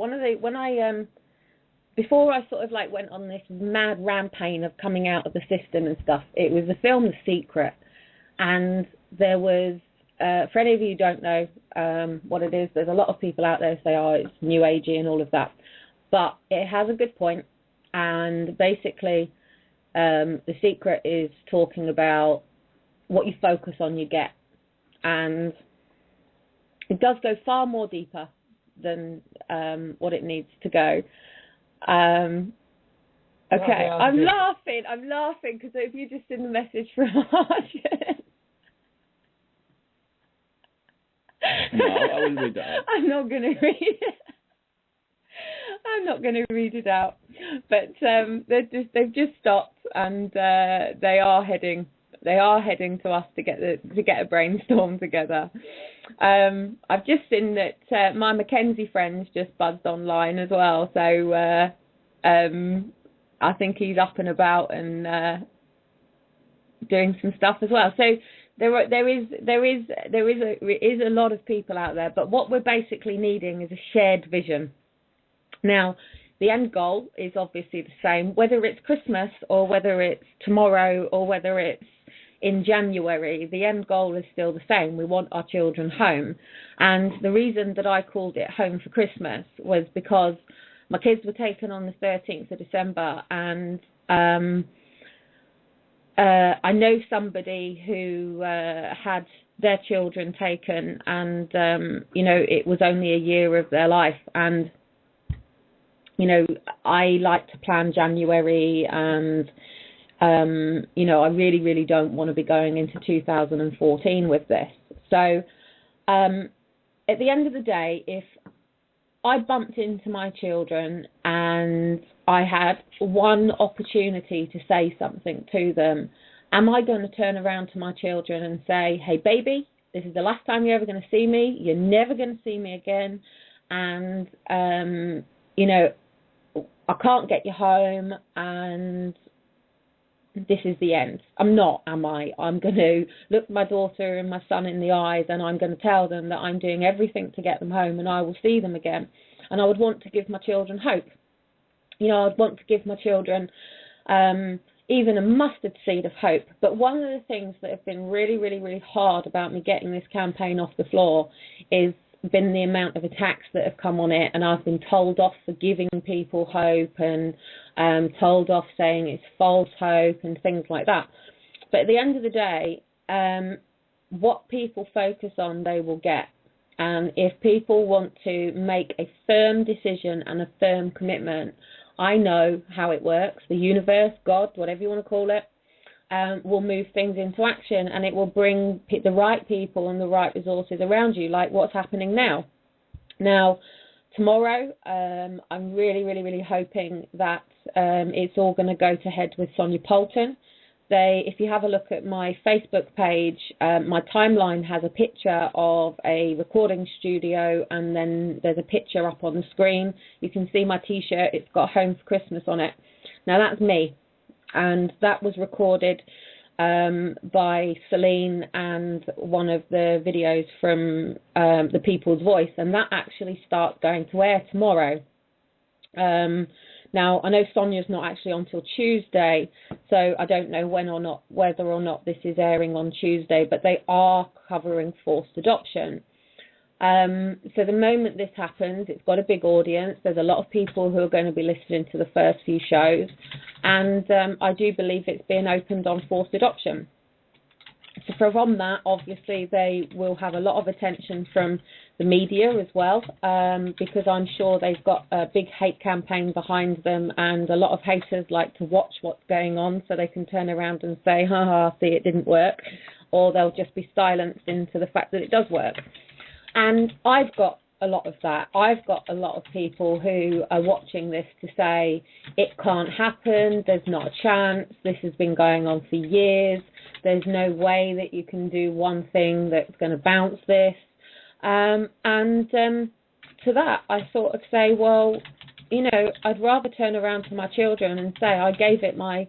Speaker 2: Before I sort of like went on this mad rampage of coming out of the system and stuff, it was the film The Secret, and there was, for any of you who don't know what it is, there's a lot of people out there who say, oh, it's new agey and all of that, but it has a good point, and basically The Secret is talking about what you focus on, you get, and it does go far more deeper than what it needs to go. Okay, I'm laughing because if you just seen the message from Arjun.
Speaker 1: No, I wouldn't read that out.
Speaker 2: I'm not going to read it. I'm not going to read it out. But they've just stopped, and they are heading to us to get a brainstorm together. I've just seen that my Mackenzie friend's just buzzed online as well, so I think he's up and about and doing some stuff as well. So there is a lot of people out there, but what we're basically needing is a shared vision. Now, the end goal is obviously the same, whether it's Christmas or whether it's tomorrow or whether it's in January. The end goal is still the same. We want our children home. And the reason that I called it Home for Christmas was because my kids were taken on the 13th of December, and I know somebody who had their children taken, and it was only a year of their life, and I like to plan January, and I really, really don't want to be going into 2014 with this. So at the end of the day, if I bumped into my children and I had one opportunity to say something to them, am I going to turn around to my children and say, hey, baby, this is the last time you're ever going to see me. You're never going to see me again. And, I can't get you home, and this is the end. I'm not, am I? I'm going to look my daughter and my son in the eyes, and I'm going to tell them that I'm doing everything to get them home, and I will see them again. And I would want to give my children hope. I'd want to give my children even a mustard seed of hope. But one of the things that have been really, really, really hard about me getting this campaign off the floor is been the amount of attacks that have come on it, and I've been told off for giving people hope, and told off saying it's false hope and things like that. But at the end of the day, what people focus on, they will get. And if people want to make a firm decision and a firm commitment, I know how it works. The universe, God, whatever you want to call it, will move things into action, and it will bring the right people and the right resources around you, like what's happening now. Now, tomorrow, I'm really, really, really hoping that it's all going to go to head with Sonia Poulton. If you have a look at my Facebook page, my timeline has a picture of a recording studio, and then there's a picture up on the screen. You can see my T-shirt. It's got Home for Christmas on it. Now, that's me. And that was recorded by Celine and one of the videos from The People's Voice, and that actually starts going to air tomorrow. Now, I know Sonia's not actually on till Tuesday, so I don't know whether or not this is airing on Tuesday, but they are covering forced adoption. So the moment this happens, it's got a big audience. There's a lot of people who are going to be listening to the first few shows, and I do believe it's being opened on forced adoption. So from that, obviously, they will have a lot of attention from the media as well, because I'm sure they've got a big hate campaign behind them, and a lot of haters like to watch what's going on so they can turn around and say, ha, see, it didn't work, or they'll just be silenced into the fact that it does work. And I've got a lot of that. I've got a lot of people who are watching this to say, it can't happen, there's not a chance, this has been going on for years, there's no way that you can do one thing that's going to bounce this. To that, I sort of say, well, I'd rather turn around to my children and say I gave it my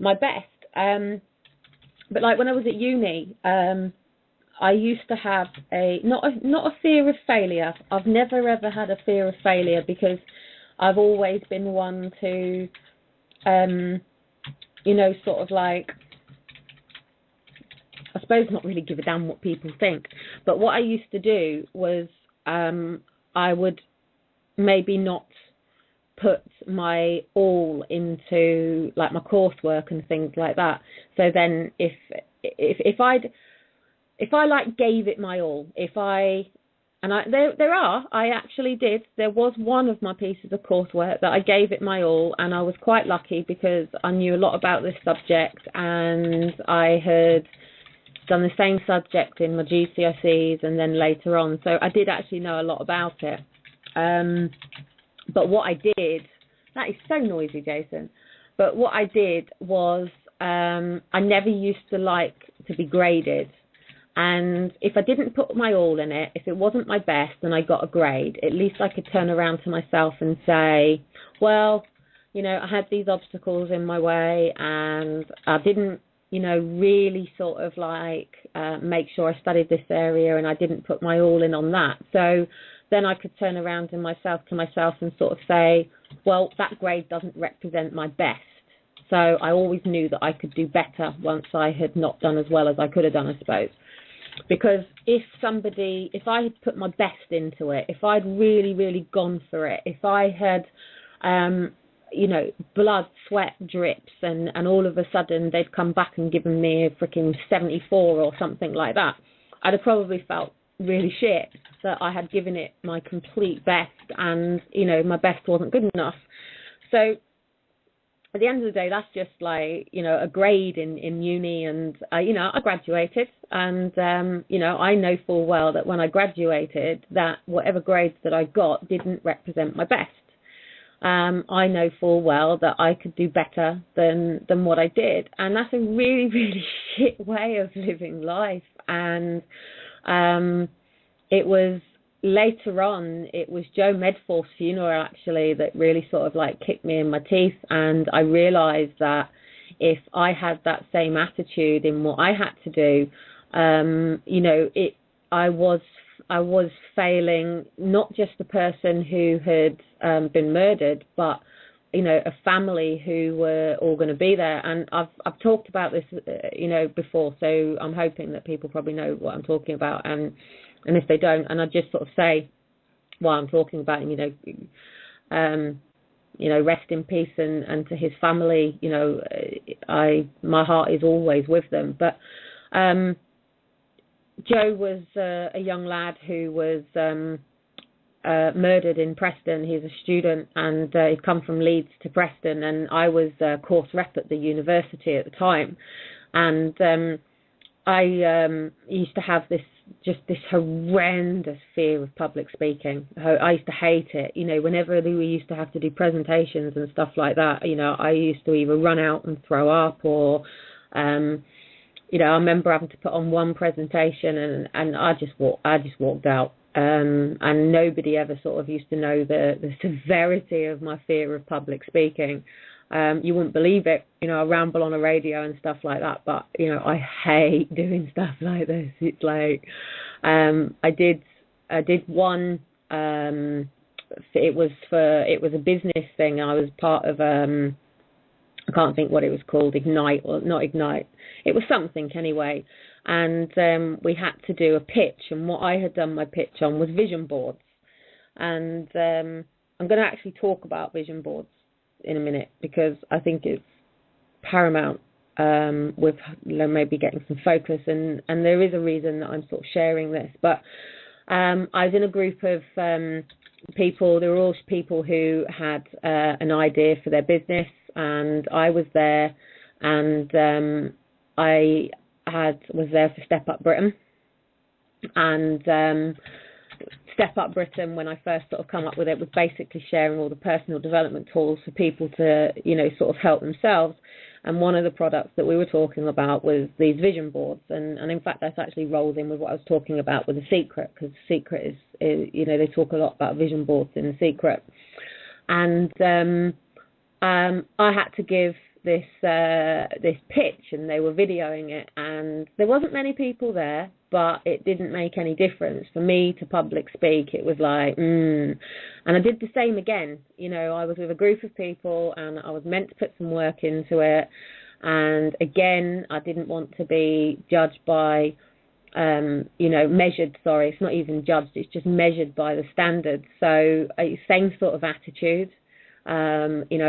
Speaker 2: best. But like when I was at uni, I used to have not a fear of failure. I've never ever had a fear of failure because I've always been one to, sort of like, I suppose not really give a damn what people think. But what I used to do was I would maybe not put my all into like my coursework and things like that. So then if I like gave it my all, I actually did. There was one of my pieces of coursework that I gave it my all, and I was quite lucky because I knew a lot about this subject, and I had done the same subject in my GCSEs and then later on. So I did actually know a lot about it. But what I did, that is so noisy, Jason. But what I did was I never used to like to be graded. And if I didn't put my all in it, if it wasn't my best and I got a grade, at least I could turn around to myself and say, well, I had these obstacles in my way and I didn't, really sort of like make sure I studied this area and I didn't put my all in on that. So then I could turn around to myself and sort of say, well, that grade doesn't represent my best. So I always knew that I could do better once I had not done as well as I could have done, I suppose. Because if I had put my best into it, if I'd really, really gone for it, if I had, blood, sweat, drips, and all of a sudden they'd come back and given me a freaking 74 or something like that, I'd have probably felt really shit that I had given it my complete best and, my best wasn't good enough. So at the end of the day, that's just like, a grade in uni, and, I graduated, and, I know full well that when I graduated that whatever grades that I got didn't represent my best. I know full well that I could do better than what I did, and that's a really, really shit way of living life. And it was later on, it was Joe Medforth's funeral actually that really sort of like kicked me in my teeth, and I realised that if I had that same attitude in what I had to do, I was failing not just the person who had been murdered, but a family who were all going to be there. And I've talked about this before, so I'm hoping that people probably know what I'm talking about, and if they don't, and I just sort of say while I'm talking about him, rest in peace, and to his family, my heart is always with them. But Joe was a young lad who was murdered in Preston. He's a student, and he'd come from Leeds to Preston, and I was course rep at the university at the time, and I used to have this horrendous fear of public speaking. I used to hate it. Whenever we used to have to do presentations and stuff like that, I used to either run out and throw up, or I remember having to put on one presentation and I just walked out. And nobody ever sort of used to know the severity of my fear of public speaking. You wouldn't believe it, I ramble on a radio and stuff like that, but I hate doing stuff like this. It's like I did one. It was a business thing. I was part of I can't think what it was called, Ignite, or not Ignite. It was something anyway, and we had to do a pitch, and what I had done my pitch on was vision boards, and I'm going to actually talk about vision boards in a minute because I think it's paramount with maybe getting some focus, and there is a reason that I'm sort of sharing this. But I was in a group of people. They were all people who had an idea for their business, and I was there, and I was there for Step Up Britain, and Step Up Britain, when I first sort of come up with it, was basically sharing all the personal development tools for people to, sort of help themselves. And one of the products that we were talking about was these vision boards. And in fact, that's actually rolls in with what I was talking about with The Secret, because The Secret is they talk a lot about vision boards in The Secret. And I had to give this pitch, and they were videoing it, and there wasn't many people there, but it didn't make any difference for me to public speak. It was like, and I did the same again. You know, I was with a group of people, and I was meant to put some work into it, and again, I didn't want to be judged by, measured. Sorry, it's not even judged; it's just measured by the standards. So, same sort of attitude.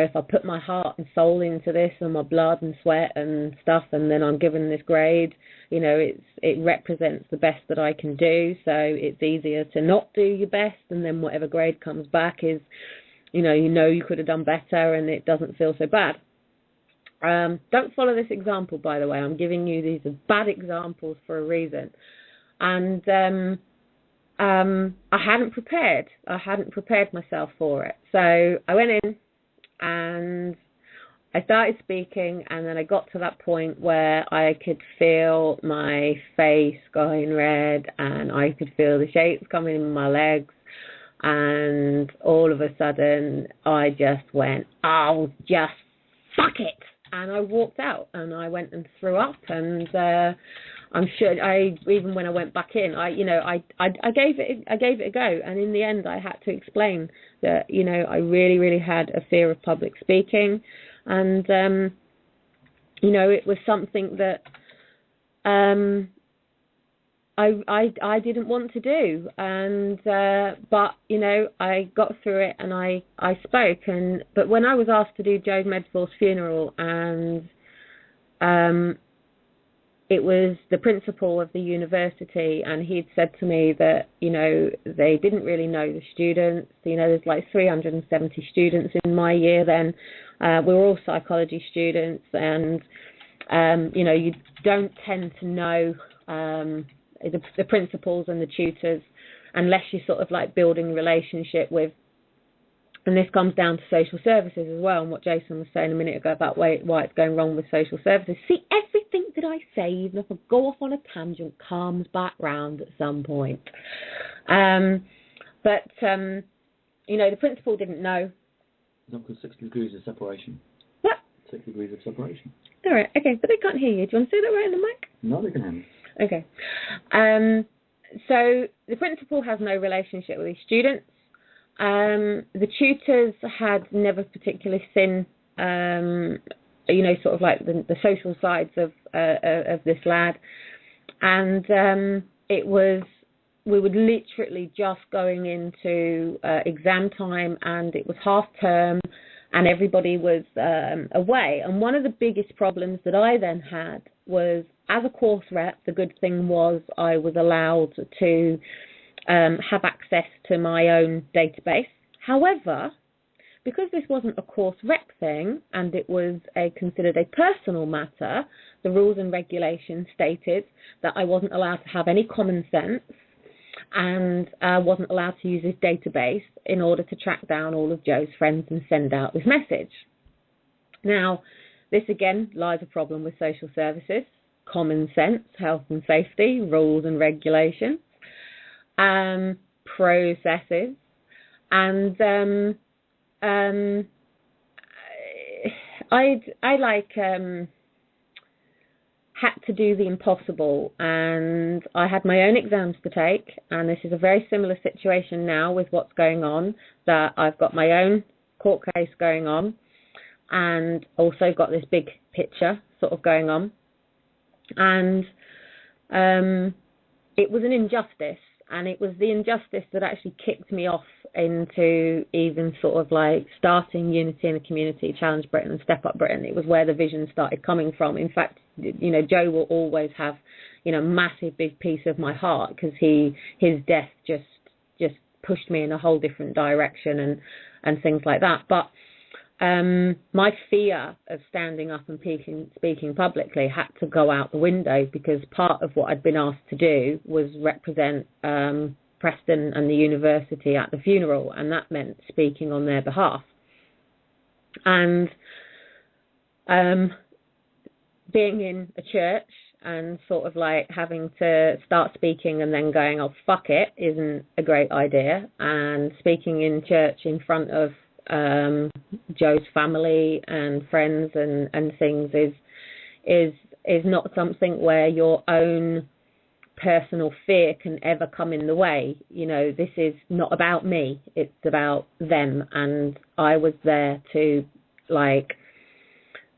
Speaker 2: If I put my heart and soul into this and my blood and sweat and stuff, and then I'm given this grade, it represents the best that I can do. So it's easier to not do your best, and then whatever grade comes back is, you could have done better, and it doesn't feel so bad. Don't follow this example, by the way. I'm giving you these are bad examples for a reason. And I hadn't prepared. I hadn't prepared myself for it. So I went in and I started speaking, and then I got to that point where I could feel my face going red, and I could feel the shakes coming in my legs, and all of a sudden I just went, "Oh, just fuck it." And I walked out, and I went and threw up, and I'm sure even when I went back in, I gave it a go, and in the end I had to explain that I really, really had a fear of public speaking, and it was something that I didn't want to do, and but I got through it, and I spoke, but when I was asked to do Joe Medford's funeral, and it was the principal of the university, and he'd said to me that, they didn't really know the students. There's like 370 students in my year then. We were all psychology students, and, you don't tend to know the principals and the tutors unless you're sort of like building a relationship with. And this comes down to social services as well, and what Jason was saying a minute ago about why it's going wrong with social services. See, everything that I say, even if I go off on a tangent, comes back round at some point. The principal didn't know.
Speaker 1: Not because 6 degrees of separation.
Speaker 2: What?
Speaker 1: 6 degrees of separation.
Speaker 2: All right, okay, but they can't hear you. Do you want to say that right in the mic?
Speaker 1: No, they can hear me.
Speaker 2: Okay. So the principal has no relationship with his students. The tutors had never particularly seen, sort of like the social sides of this lad, and we were literally just going into exam time, and it was half term, and everybody was away. And one of the biggest problems that I then had was, as a course rep, the good thing was I was allowed to have access to my own database. However, because this wasn't a course rep thing and it was considered a personal matter, the rules and regulations stated that I wasn't allowed to have any common sense, and wasn't allowed to use this database in order to track down all of Joe's friends and send out this message. Now, this again lies a problem with social services: common sense, health and safety, rules and regulations, processes, and had to do the impossible, and I had my own exams to take, and this is a very similar situation now with what's going on, that I've got my own court case going on, and also got this big picture sort of going on, and it was an injustice, and it was the injustice that actually kicked me off into even sort of like starting Unity in a Community, Challenge Britain and Step Up Britain. It was where the vision started coming from. In fact, Joe will always have, massive big piece of my heart, because his death just pushed me in a whole different direction and things like that. But my fear of standing up and speaking publicly had to go out the window, because part of what I'd been asked to do was represent Preston and the university at the funeral, and that meant speaking on their behalf. And being in a church and sort of like having to start speaking and then going, "Oh, fuck it," isn't a great idea. And speaking in church in front of Joe's family and friends and things is not something where your own personal fear can ever come in the way. You know, this is not about me, it's about them, and I was there to like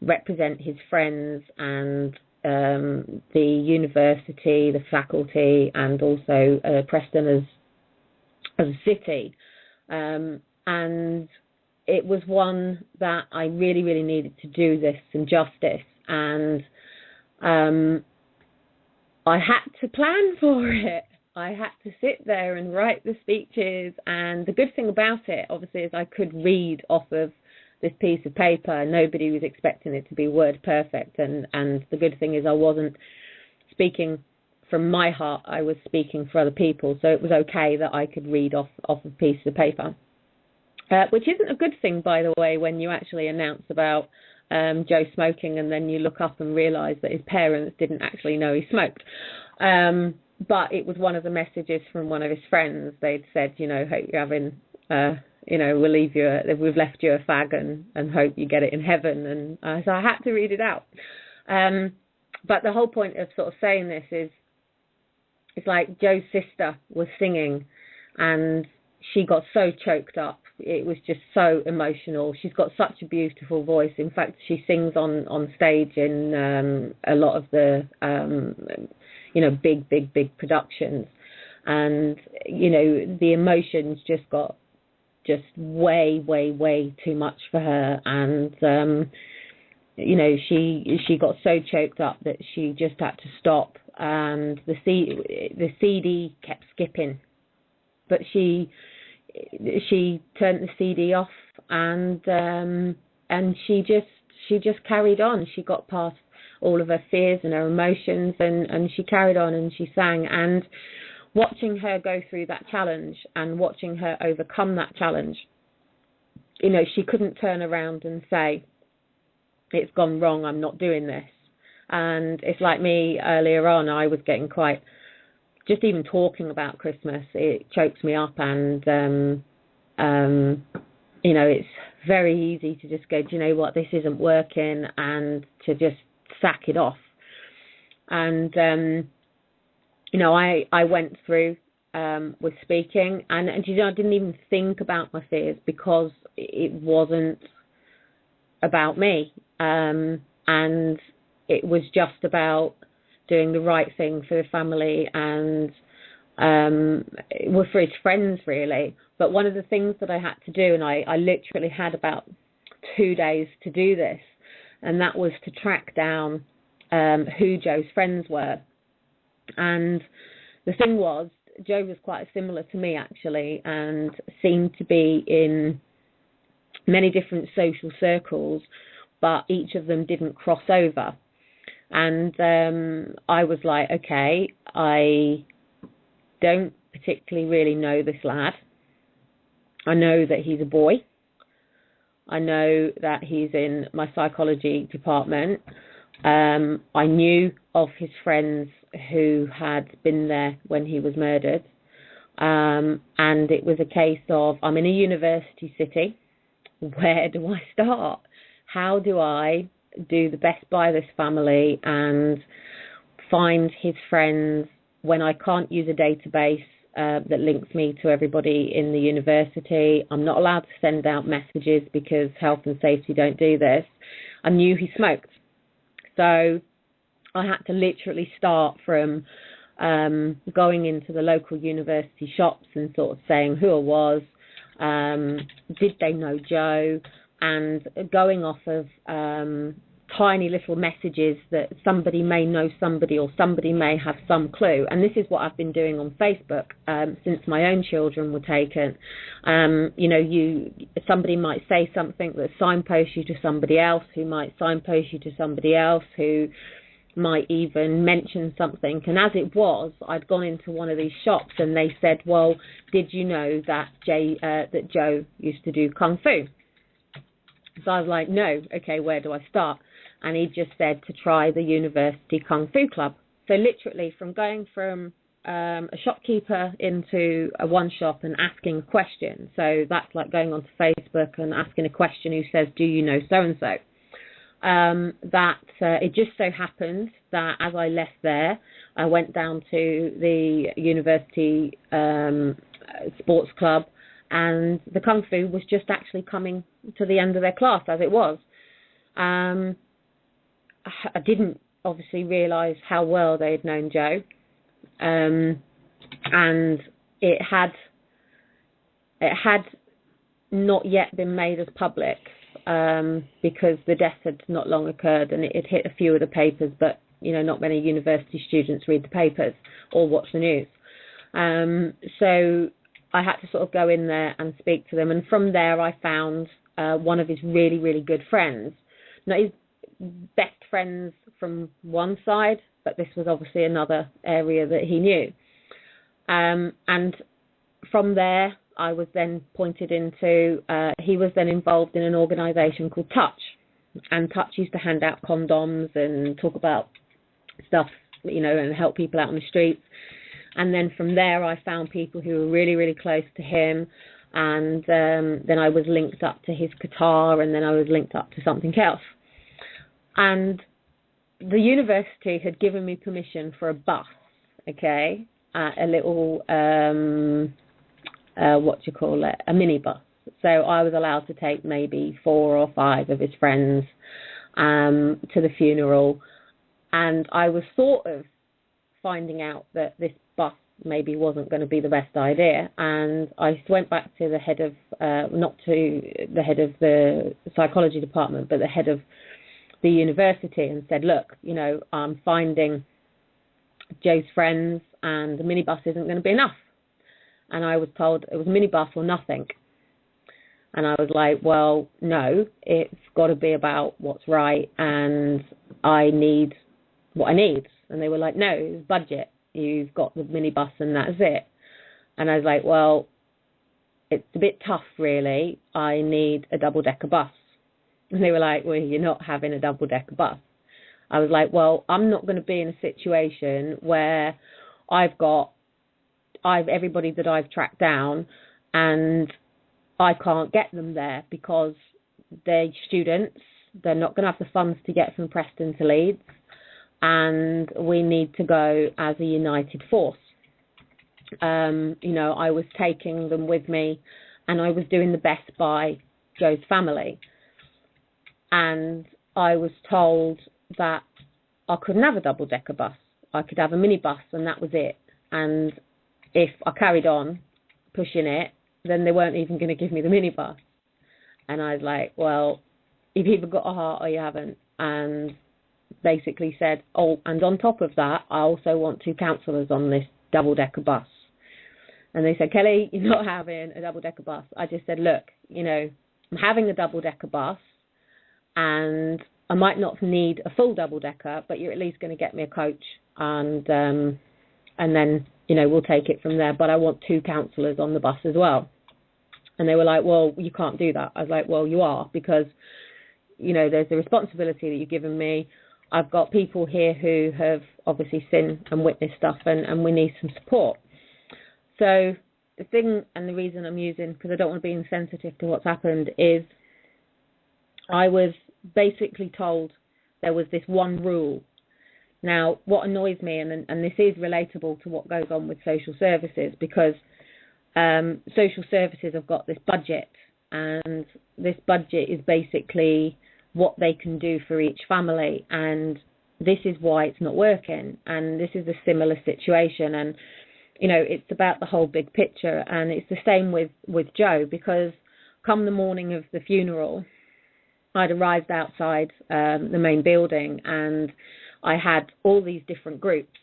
Speaker 2: represent his friends and the university, the faculty, and also Preston as a city, and it was one that I really, really needed to do this some justice, and I had to plan for it. I had to sit there and write the speeches, and the good thing about it, obviously, is I could read off of this piece of paper. Nobody was expecting it to be word perfect, and the good thing is I wasn't speaking from my heart, I was speaking for other people, so it was okay that I could read off a piece of paper, which isn't a good thing, by the way, when you actually announce about Joe smoking, and then you look up and realise that his parents didn't actually know he smoked. But it was one of the messages from one of his friends. They'd said, you know, hope you're having, you know, we've left you a fag and hope you get it in heaven. And so I had to read it out. But the whole point of sort of saying this is, it's like Joe's sister was singing and she got so choked up. It was just so emotional. She's got such a beautiful voice. In fact, she sings on stage in a lot of the, you know, big productions. And, you know, the emotions just got way too much for her. And, you know, she got so choked up that she just had to stop. And the CD kept skipping. But she turned the CD off, and she just carried on. She got past all of her fears and her emotions, and she carried on and she sang. And watching her go through that challenge and watching her overcome that challenge, you know, she couldn't turn around and say, it's gone wrong, I'm not doing this. And it's like me earlier on, I was getting quite, just even talking about Christmas, it chokes me up, and you know, it's very easy to just go, do you know what, this isn't working, and to just sack it off. And you know, I went through with speaking, and you know, I didn't even think about my fears because it wasn't about me, and it was just about doing the right thing for the family and well, for his friends, really. But one of the things that I had to do, and I literally had about 2 days to do this, and that was to track down who Joe's friends were. And the thing was, Joe was quite similar to me, actually, and seemed to be in many different social circles, but each of them didn't cross over. And I was like, okay, I don't particularly really know this lad. I know that he's a boy. I know that he's in my psychology department. I knew of his friends who had been there when he was murdered. And it was a case of, I'm in a university city. Where do I start? How do I do the best by this family and find his friends when I can't use a database that links me to everybody in the university? I'm not allowed to send out messages because health and safety don't do this. I knew he smoked. So I had to literally start from going into the local university shops and sort of saying who I was, did they know Joe, and going off of tiny little messages that somebody may know somebody or somebody may have some clue. And this is what I've been doing on Facebook since my own children were taken. You know, somebody might say something that signposts you to somebody else, who might signpost you to somebody else, who might even mention something. And as it was, I'd gone into one of these shops and they said, well, did you know that Joe used to do Kung Fu? So I was like, no, okay, where do I start? And he just said to try the University Kung Fu Club. So literally from going from a shopkeeper into one shop and asking a question. So that's like going onto Facebook and asking a question who says, do you know so-and-so? It just so happened that as I left there, I went down to the university sports club, and the Kung Fu was just actually coming to the end of their class as it was. I didn't obviously realise how well they had known Joe, and it had not yet been made as public, because the death had not long occurred and it had hit a few of the papers, but not many university students read the papers or watch the news. So I had to sort of go in there and speak to them, and from there I found one of his really, really good friends. Not his best friends from one side, but this was obviously another area that he knew. And from there, I was then pointed into, he was then involved in an organisation called Touch. And Touch used to hand out condoms and talk about stuff, and help people out on the streets. And then from there, I found people who were really, really close to him. And then I was linked up to his Qatar, and then I was linked up to something else. And the university had given me permission for a bus, okay, a little, a minibus. So I was allowed to take maybe 4 or 5 of his friends to the funeral. And I was sort of finding out that this bus maybe wasn't going to be the best idea. And I went back to the head of, not to the head of the psychology department, but the head of the university, and said, look, I'm finding Joe's friends and the minibus isn't going to be enough. And I was told it was a minibus or nothing. And I was like, well, no, it's got to be about what's right, and I need what I need. And they were like, no, it's budget. You've got the minibus and that's it. And I was like, well, it's a bit tough, really. I need a double-decker bus. And they were like, well, you're not having a double-decker bus. I was like, well, I'm not going to be in a situation where I've everybody that I've tracked down and I can't get them there because they're students. They're not going to have the funds to get from Preston to Leeds, and we need to go as a united force. I was taking them with me, and I was doing the best by Joe's family. And I was told that I couldn't have a double-decker bus. I could have a minibus, and that was it. And if I carried on pushing it, then they weren't even going to give me the minibus. And I was like, well, you've either got a heart or you haven't. And basically said, oh, and on top of that, I also want 2 counsellors on this double-decker bus. And they said, Kelly, you're not having a double-decker bus. I just said, look, I'm having a double-decker bus, and I might not need a full double-decker, but you're at least going to get me a coach, and then, we'll take it from there. But I want 2 counsellors on the bus as well. And they were like, well, you can't do that. I was like, well, you are, because, there's the responsibility that you've given me. I've got people here who have obviously seen and witnessed stuff, and we need some support. So the thing and the reason I'm using, because I don't want to be insensitive to what's happened, is I was basically told there was this one rule. Now, what annoys me, and this is relatable to what goes on with social services, because social services have got this budget, and this budget is basically what they can do for each family, and this is why it's not working. And this is a similar situation, and it's about the whole big picture. And it's the same with Joe, because come the morning of the funeral, I'd arrived outside the main building, and I had all these different groups,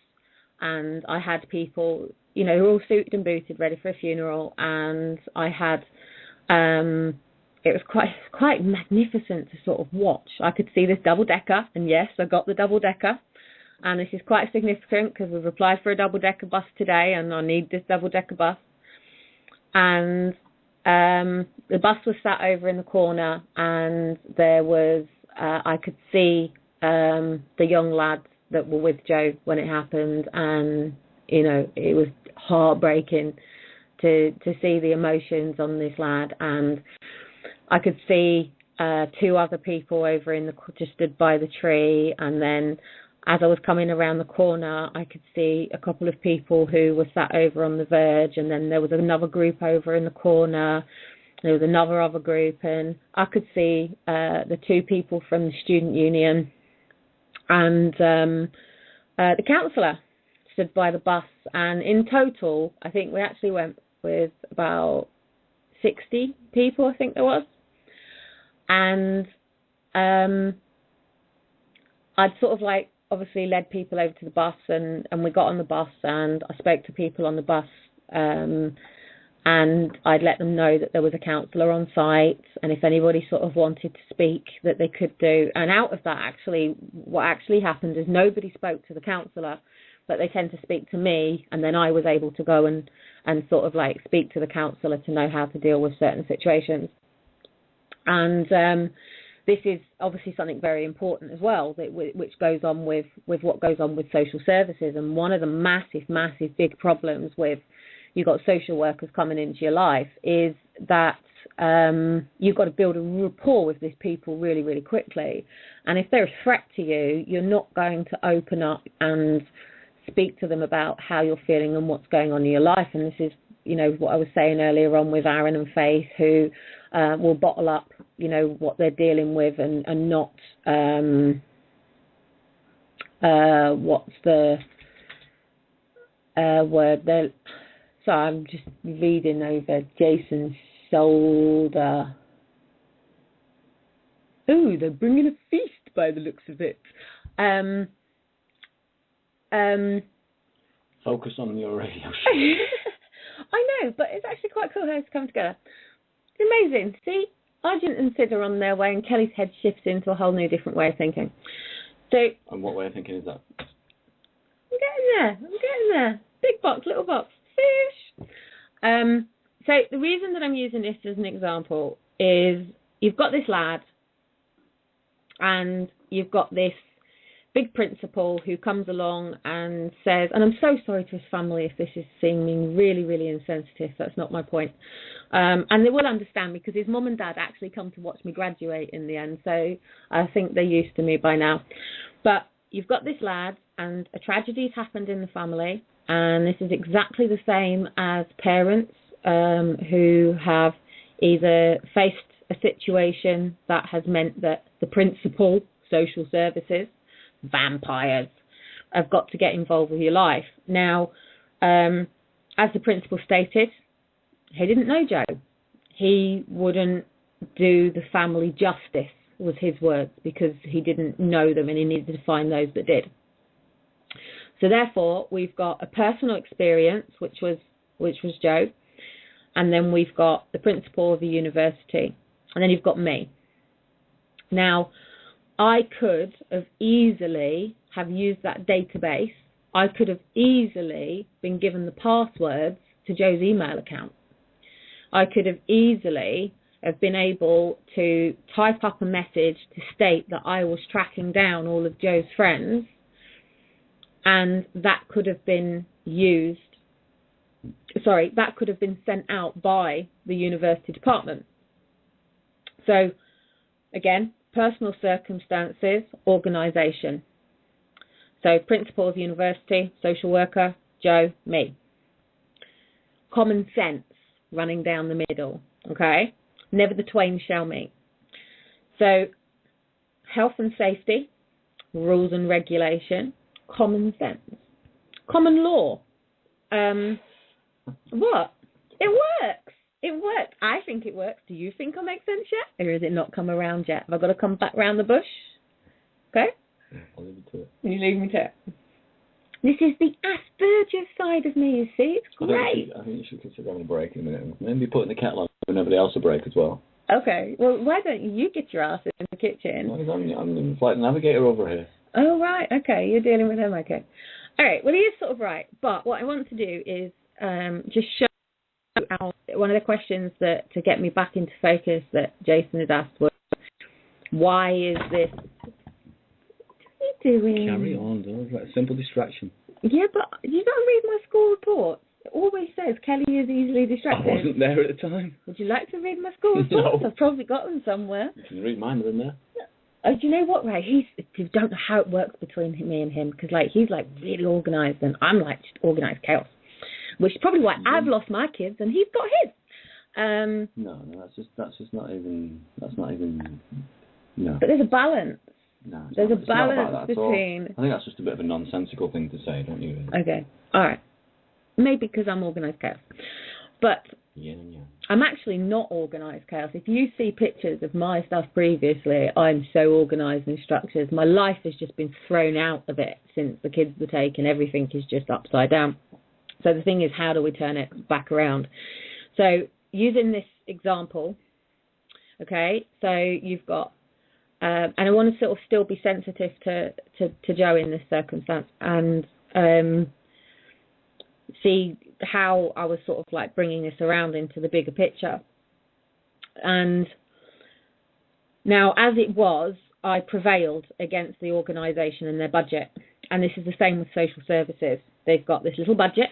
Speaker 2: and I had people, who were all suited and booted, ready for a funeral, and I had, it was quite magnificent to sort of watch. I could see this double-decker, and yes, I got the double-decker, and this is quite significant because we've applied for a double-decker bus today, and I need this double-decker bus. And the bus was sat over in the corner, and there was, I could see the young lads that were with Joe when it happened, and it was heartbreaking to see the emotions on this lad. And I could see 2 other people over just stood by the tree, and then as I was coming around the corner, I could see a couple of people who were sat over on the verge, and then there was another group over in the corner. There was another other group, and I could see the 2 people from the student union, and the councillor stood by the bus. And in total, I think we actually went with about 60 people, I think there was. And I'd sort of like obviously led people over to the bus, and we got on the bus, and I spoke to people on the bus, and I'd let them know that there was a counsellor on site, and if anybody sort of wanted to speak, that they could do. And out of that, actually, what actually happened is nobody spoke to the counsellor, but they tend to speak to me, and then I was able to go and sort of like speak to the counsellor to know how to deal with certain situations. And this is obviously something very important as well, which goes on with what goes on with social services. And one of the massive big problems with you've got social workers coming into your life is that you've got to build a rapport with these people really, really quickly. And if they're a threat to you, you're not going to open up and speak to them about how you're feeling and what's going on in your life. And this is, what I was saying earlier on with Aaron and Faith, who will bottle up, what they're dealing with and not, what's the word? So I'm just reading over Jason's shoulder. Ooh, they're bringing a feast by the looks of it.
Speaker 1: Focus on your radio show.
Speaker 2: I know, but it's actually quite cool how it's come together. It's amazing. See, Argent and Sid are on their way, and Kelly's head shifts into a whole new different way of thinking. So. And
Speaker 1: what way of thinking is that?
Speaker 2: I'm getting there. Big box, little box. Fish. So the reason that I'm using this as an example is you've got this lad, and you've got this big principal who comes along and says, and I'm so sorry to his family if this is seeming really, really insensitive, that's not my point. And they will understand because his mum and dad actually come to watch me graduate in the end, so I think they're used to me by now. But you've got this lad, and a tragedy's happened in the family, and this is exactly the same as parents who have either faced a situation that has meant that the principal, social services, vampires, have got to get involved with your life. Now, as the principal stated, he didn't know Joe. He wouldn't do the family justice, was his words, because he didn't know them and he needed to find those that did. So therefore, we've got a personal experience, which was Joe, and then we've got the principal of the university, and then you've got me. Now, I could have easily have used that database. I could have easily been given the passwords to Joe's email account. I could have easily have been able to type up a message to state that I was tracking down all of Joe's friends, and that could have been that could have been sent out by the university department. So, again, personal circumstances, organisation. So, principal of university, social worker, Joe, me. Common sense running down the middle, okay? Never the twain shall meet. So, health and safety, rules and regulation, common sense. Common law. What? It works. It works. I think it works. Do you think it'll make sense yet? Or has it not come around yet? Have I got to come back round the bush? Okay?
Speaker 1: I'll leave it to it.
Speaker 2: You leave me to it. This is the Asperger's side of me, you see. It's great.
Speaker 1: I think you should consider having a break in a minute. Maybe putting the kettle on and everybody else a break as well.
Speaker 2: Okay. Well, why don't you get your ass in the kitchen?
Speaker 1: Well, I'm the flight navigator over here.
Speaker 2: Oh, right. Okay. You're dealing with him. Okay. All right. Well, he is sort of right. But what I want to do is just show out one of the questions that to get me back into focus that Jason had asked was, why is this? What are you doing?
Speaker 1: Carry on. Don't let a simple distraction.
Speaker 2: Yeah, but you don't read my school report. It always says Kelly is easily
Speaker 1: I
Speaker 2: distracted.
Speaker 1: wasn't there at the time.
Speaker 2: Would you like to read my school reports?
Speaker 1: No.
Speaker 2: I've probably got them somewhere.
Speaker 1: You can read mine, they're in there.
Speaker 2: Oh, do you know what, Ray? You don't know how it works between me and him, because like he's like really organised and I'm like just organised chaos, which is probably why I've lost my kids and he's got his.
Speaker 1: No, that's just not even. That's not even. No.
Speaker 2: But there's a balance.
Speaker 1: No,
Speaker 2: there's
Speaker 1: not,
Speaker 2: a balance between.
Speaker 1: I think that's just a bit of a nonsensical thing to say, don't you? Really?
Speaker 2: Okay, all right. Maybe because I'm organised chaos, but.
Speaker 1: Yeah.
Speaker 2: I'm actually not organised chaos. If you see pictures of my stuff previously, I'm so organised and structured. My life has just been thrown out of it since the kids were taken. Everything is just upside down. So the thing is, how do we turn it back around? So using this example, okay, so you've got, and I want to sort of still be sensitive to Joe in this circumstance and see how I was sort of like bringing this around into the bigger picture. And now, as it was, I prevailed against the organisation and their budget. And this is the same with social services. They've got this little budget,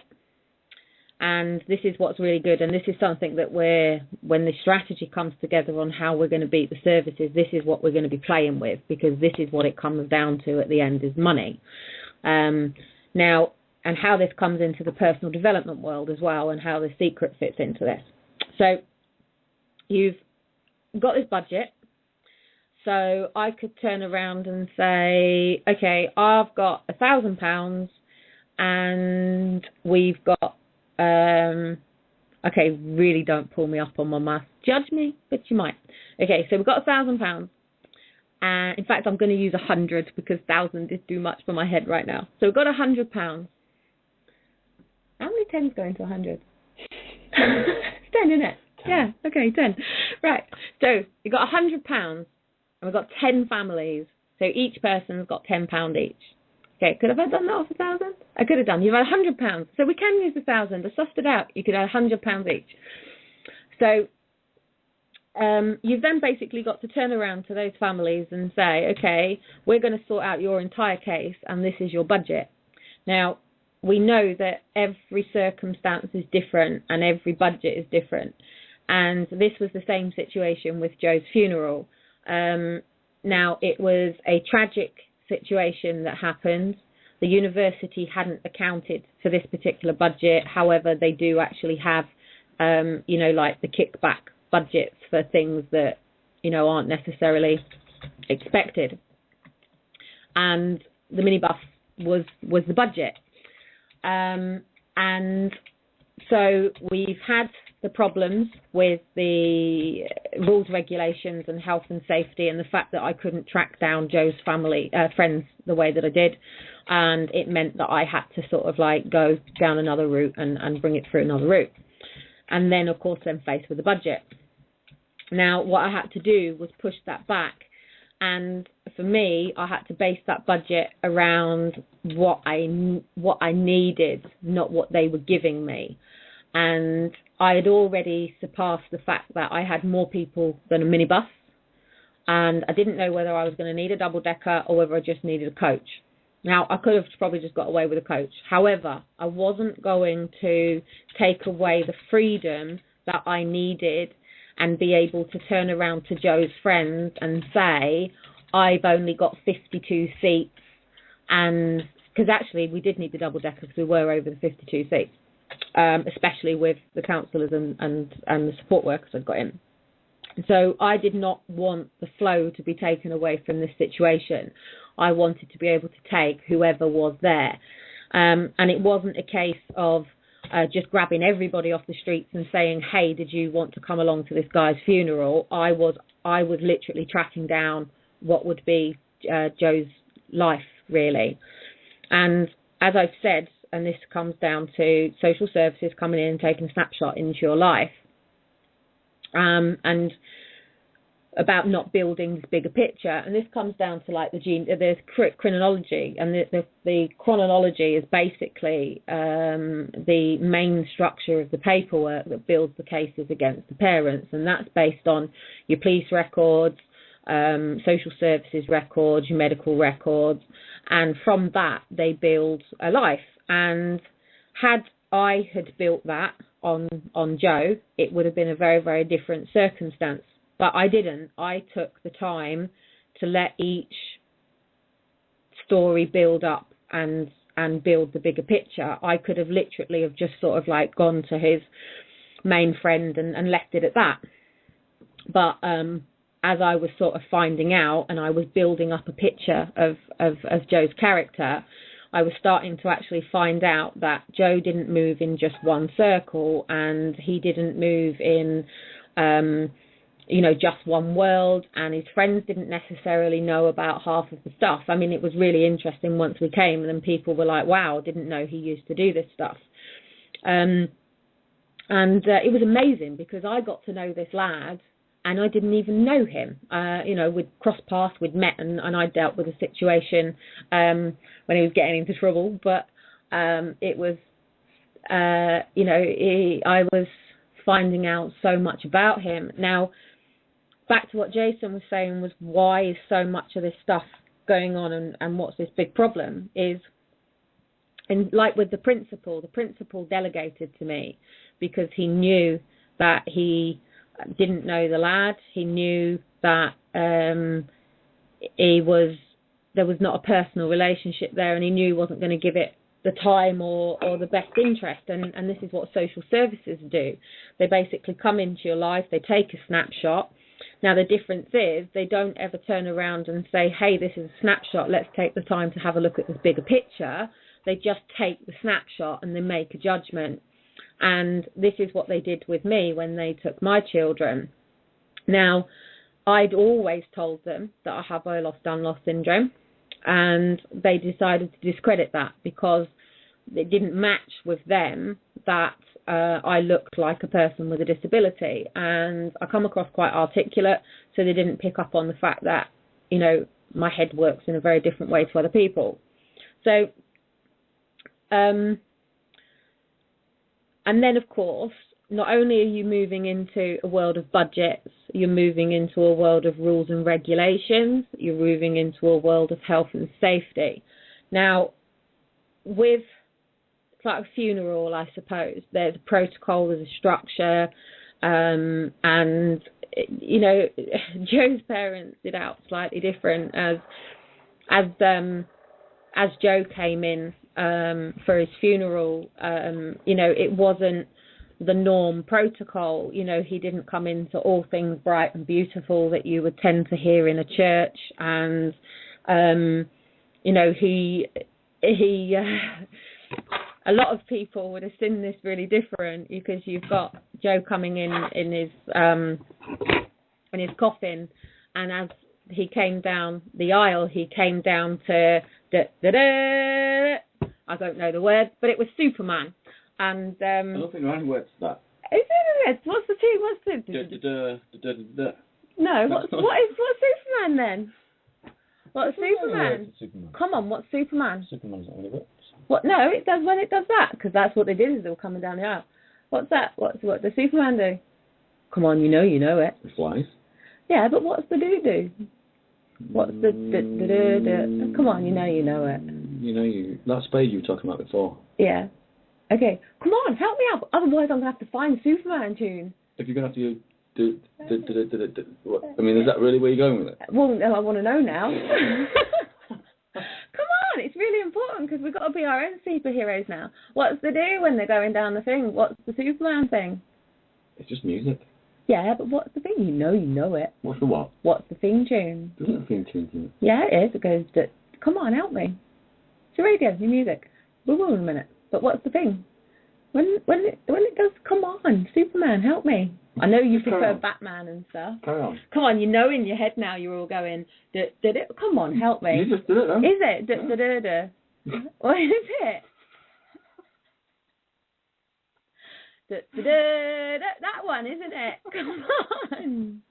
Speaker 2: and this is what's really good. And this is something that when the strategy comes together on how we're going to beat the services, this is what we're going to be playing with, because this is what it comes down to at the end is money. Now, and how this comes into the personal development world as well, and how the secret fits into this. So you've got this budget. So I could turn around and say, okay, I've got £1,000 and we've got, okay, really don't pull me up on my maths. Judge me, but you might. Okay, so we've got £1,000. And in fact, I'm going to use 100 because 1,000 is too much for my head right now. So we've got £100. How many 10s go into 100? 10, isn't it? 10. Yeah, okay, 10. Right, so you've got £100 and we've got 10 families. So each person's got £10 each. Okay, could have I done that off 1,000? I could have done. You've had £100. So we can use 1,000. I sussed it out. You could have £100 each. So you've then basically got to turn around to those families and say, okay, we're going to sort out your entire case and this is your budget. Now, we know that every circumstance is different and every budget is different. And this was the same situation with Joe's funeral. Now, it was a tragic situation that happened. The university hadn't accounted for this particular budget. However, they do actually have, like the kickback budgets for things that, aren't necessarily expected. And the minibus was the budget. And so we've had the problems with the rules, regulations and health and safety, and the fact that I couldn't track down Joe's family, friends the way that I did. And it meant that I had to sort of like go down another route and bring it through another route. And then, of course, faced with the budget. Now, what I had to do was push that back. And for me, I had to base that budget around what I needed, not what they were giving me. And I had already surpassed the fact that I had more people than a minibus. And I didn't know whether I was going to need a double-decker or whether I just needed a coach. Now, I could have probably just got away with a coach. However, I wasn't going to take away the freedom that I needed and be able to turn around to Joe's friends and say, I've only got 52 seats. And because actually we did need the double-decker because we were over the 52 seats, especially with the counsellors and the support workers I'd got in. So I did not want the flow to be taken away from this situation. I wanted to be able to take whoever was there. And it wasn't a case of just grabbing everybody off the streets and saying, hey, did you want to come along to this guy's funeral? I was literally tracking down what would be Joe's life, really. And as I've said, and this comes down to social services coming in and taking a snapshot into your life, and about not building this bigger picture. And this comes down to like the chronology, and the chronology is basically the main structure of the paperwork that builds the cases against the parents, and that's based on your police records, social services records, your medical records, and from that they build a life. And had I had built that on Joe, it would have been a very, very different circumstance. But I didn't. I took the time to let each story build up and build the bigger picture. I could have literally have just sort of like gone to his main friend and left it at that. But as I was sort of finding out and I was building up a picture of Joe's character, I was starting to actually find out that Joe didn't move in just one circle, and he didn't move in just one world, and his friends didn't necessarily know about half of the stuff. I mean, it was really interesting once we came, and then people were like, wow, didn't know he used to do this stuff. And it was amazing because I got to know this lad and I didn't even know him. We'd crossed paths, we'd met, and I dealt with a situation when he was getting into trouble. But it was, I was finding out so much about him. Now, back to what Jason was saying was, why is so much of this stuff going on and what's this big problem is, and like with the principal delegated to me because he knew that he didn't know the lad. He knew that there was not a personal relationship there, and he knew he wasn't going to give it the time or the best interest. And this is what social services do. They basically come into your life, they take a snapshot. Now, the difference is they don't ever turn around and say, hey, this is a snapshot, let's take the time to have a look at this bigger picture. They just take the snapshot and they make a judgment. And this is what they did with me when they took my children. Now, I'd always told them that I have Ehlers-Danlos syndrome, and they decided to discredit that because it didn't match with them that I looked like a person with a disability. And I come across quite articulate, so they didn't pick up on the fact that, my head works in a very different way to other people. So, and then, of course, not only are you moving into a world of budgets, you're moving into a world of rules and regulations, you're moving into a world of health and safety. Now, with it's like a funeral, I suppose, there's a protocol, there's a structure, and, Joe's parents did out slightly different as Joe came in for his funeral, it wasn't the norm protocol. He didn't come into all things bright and beautiful that you would tend to hear in a church. And, a lot of people would have seen this really different because you've got Joe coming in his coffin, and as he came down the aisle, he came down to I don't know the word, but it was Superman. And
Speaker 1: I don't think there are any words to that.
Speaker 2: Isn't it? What's the two? What's the? No. What's Superman then? What's Superman? Come on, what's Superman?
Speaker 1: Superman's not really works.
Speaker 2: What? No, it does when it does that, because that's what they did as they were coming down the aisle. What's that? What does Superman do? Come on, you know it.
Speaker 1: It flies.
Speaker 2: Yeah, but what's the do? What's the do? Come on, you know it.
Speaker 1: That spade you were talking about before.
Speaker 2: Yeah. Okay, come on, help me out. Otherwise, I'm gonna have to find Superman tune.
Speaker 1: If you're gonna have to do what? I mean, is that really where you're going with it?
Speaker 2: Well, I want to know now. Come on, it's really important because we've got to be our own superheroes now. What's the do when they're going down the thing? What's the Superman thing?
Speaker 1: It's just music.
Speaker 2: Yeah, but what's the thing? You know it.
Speaker 1: What's the what?
Speaker 2: What's the theme tune?
Speaker 1: There's no theme tune to it.
Speaker 2: Yeah, it is. It goes to, come on, help me. It's the radio, your music. We'll go in a minute. But what's the thing? When it goes, come on, Superman, help me. I know you prefer Batman and stuff.
Speaker 1: Carry on.
Speaker 2: Come on, you know in your head now you're all going, come on, help me.
Speaker 1: You just did it, though.
Speaker 2: Is it? What is it? That one, isn't it? Come on.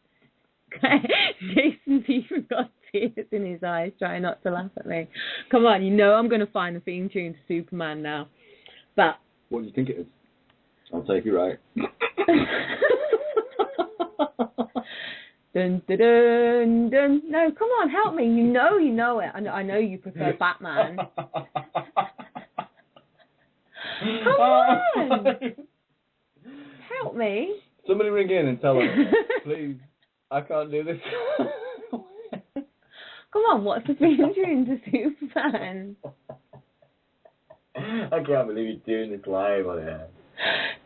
Speaker 2: Jason's even got tears in his eyes, trying not to laugh at me. Come on, I'm going to find the theme tune to Superman now. But
Speaker 1: what do you think it is? I'll take you right.
Speaker 2: Dun, dun, dun, dun. No, come on, help me. You know it. I know you prefer Batman. Come on. Help me.
Speaker 1: Somebody ring in and tell her, please, I can't do this.
Speaker 2: Come on, what's the feeling into Superman?
Speaker 1: I can't believe you're doing this live on air.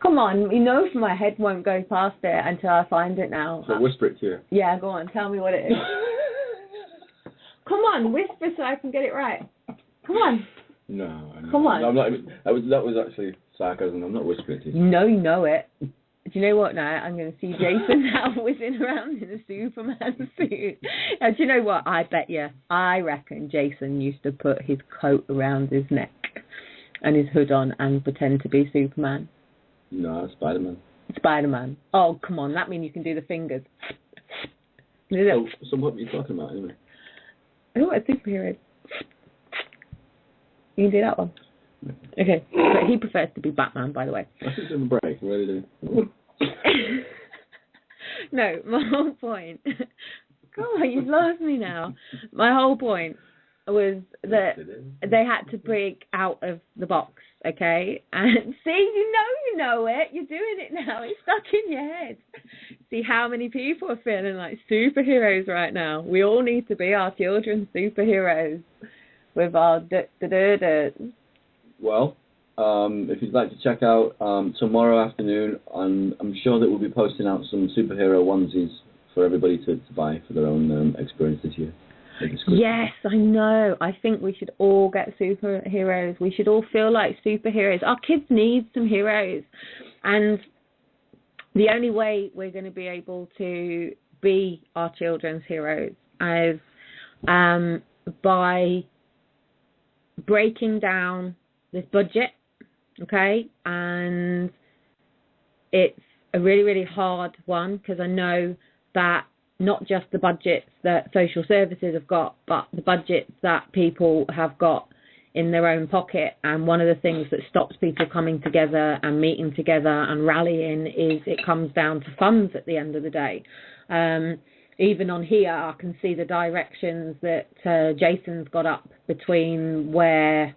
Speaker 2: Come on, you know my head won't go past it until I find it now.
Speaker 1: So whisper it to you.
Speaker 2: Yeah, go on, tell me what it is. Come on, whisper so I can get it right. Come on.
Speaker 1: No.
Speaker 2: Come on.
Speaker 1: No, I'm not even, that was actually sarcasm. I'm not whispering to you.
Speaker 2: No, you know it. Do you know what now? I'm going to see Jason now whizzing around in a Superman suit. And do you know what? I reckon Jason used to put his coat around his neck and his hood on and pretend to be Superman.
Speaker 1: No, Spider-Man.
Speaker 2: Spider-Man. Oh, come on. That means you can do the fingers.
Speaker 1: So what are you talking about anyway?
Speaker 2: Oh, a superhero. You can do that one. Okay. But he prefers to be Batman, by the way.
Speaker 1: I think it's a break. I really do.
Speaker 2: No, my whole point. Come on, you've lost me now. My whole point was that they had to break out of the box, okay? And see, you know it. You're doing it now. It's stuck in your head. See how many people are feeling like superheroes right now. We all need to be our children's superheroes with our
Speaker 1: Well, if you'd like to check out tomorrow afternoon, I'm sure that we'll be posting out some superhero onesies for everybody to buy for their own experience this year.
Speaker 2: Yes, I know. I think we should all get superheroes. We should all feel like superheroes. Our kids need some heroes. And the only way we're going to be able to be our children's heroes is by breaking down this budget, okay? And it's a really, really hard one because I know that not just the budgets that social services have got, but the budgets that people have got in their own pocket. And one of the things that stops people coming together and meeting together and rallying is it comes down to funds at the end of the day. Even on here, I can see the directions that Jason's got up between where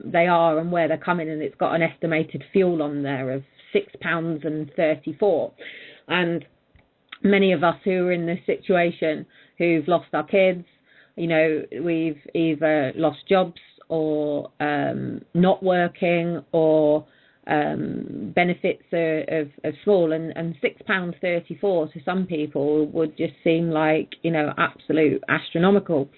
Speaker 2: they are and where they're coming, and it's got an estimated fuel on there of £6.34. And many of us who are in this situation, who've lost our kids, we've either lost jobs or not working, or benefits of small, and £6.34 to some people would just seem like absolute astronomical.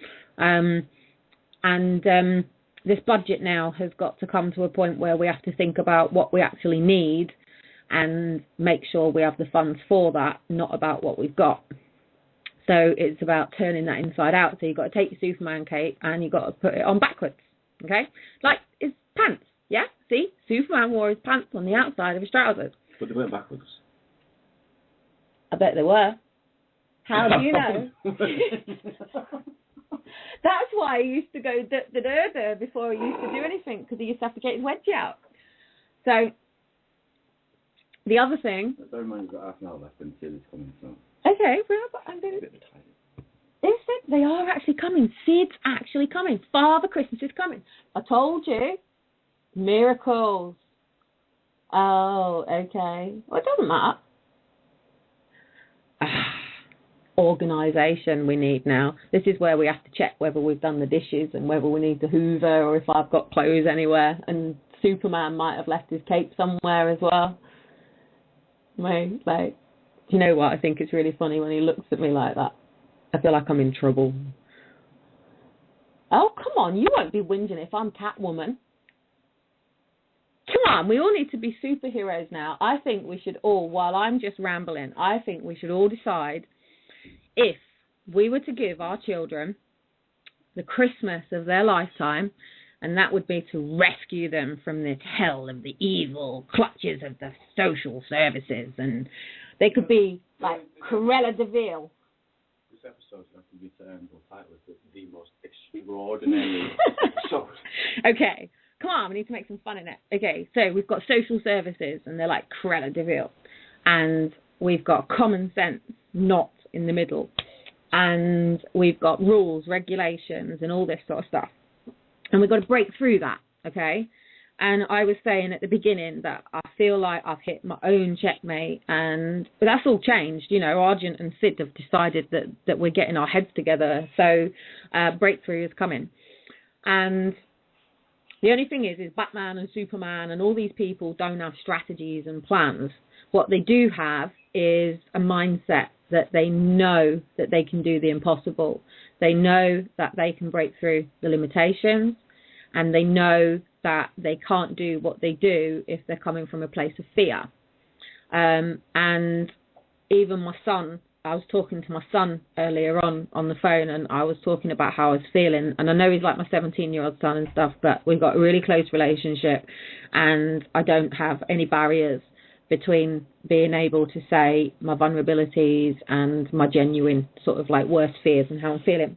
Speaker 2: This budget now has got to come to a point where we have to think about what we actually need and make sure we have the funds for that, not about what we've got. So it's about turning that inside out. So you've got to take your Superman cape and you've got to put it on backwards, okay? Like his pants, yeah? See? Superman wore his pants on the outside of his trousers.
Speaker 1: But they weren't backwards.
Speaker 2: I bet they were. How do you know? That's why he used to go before he used to do anything, because he used to have to get his wedgie out. So the other thing.
Speaker 1: Bear in mind you've got half an hour left and Sid's coming. So.
Speaker 2: Okay, well, I'm going to. Is it? They are actually coming. Sid's actually coming. Father Christmas is coming. I told you. Miracles. Oh, okay. Well, it doesn't matter. Organisation we need now. This is where we have to check whether we've done the dishes and whether we need to hoover or if I've got clothes anywhere. And Superman might have left his cape somewhere as well. Do you know what? I think it's really funny when he looks at me like that. I feel like I'm in trouble. Oh, come on. You won't be whinging if I'm Catwoman. Come on. We all need to be superheroes now. I think we should all, while I'm just rambling, I think we should all decide if we were to give our children the Christmas of their lifetime, and that would be to rescue them from this hell of the evil clutches of the social services, and they could be like Cruella de Vil.
Speaker 1: This episode has to be termed or titled the most extraordinary episode.
Speaker 2: Okay, come on, we need to make some fun in it. Okay, so we've got social services, and they're like Cruella de Vil, and we've got common sense, not in the middle, and we've got rules, regulations, and all this sort of stuff, and we've got to break through that, okay? And I was saying at the beginning that I feel like I've hit my own checkmate, but that's all changed. You know, Argent and Sid have decided that we're getting our heads together, so breakthrough is coming. And the only thing is Batman and Superman and all these people don't have strategies and plans. What they do have is a mindset that they know that they can do the impossible. They know that they can break through the limitations, and they know that they can't do what they do if they're coming from a place of fear. And even my son, I was talking to my son earlier on the phone, and I was talking about how I was feeling. And I know he's like my 17-year-old son and stuff, but we've got a really close relationship, and I don't have any barriers between being able to say my vulnerabilities and my genuine sort of like worst fears and how I'm feeling.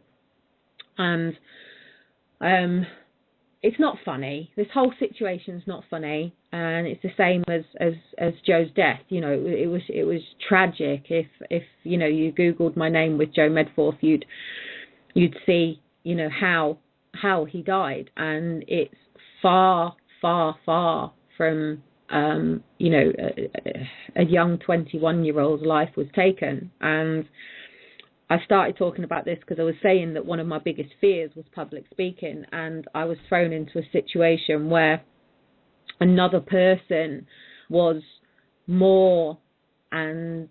Speaker 2: And it's not funny. This whole situation's not funny, and it's the same as Joe's death. You know, it was tragic. If you know, you Googled my name with Joe Medforth, you'd see, you know, how he died, and it's far from you know, a young 21-year-old's life was taken. And I started talking about this because I was saying that one of my biggest fears was public speaking, and I was thrown into a situation where another person was more than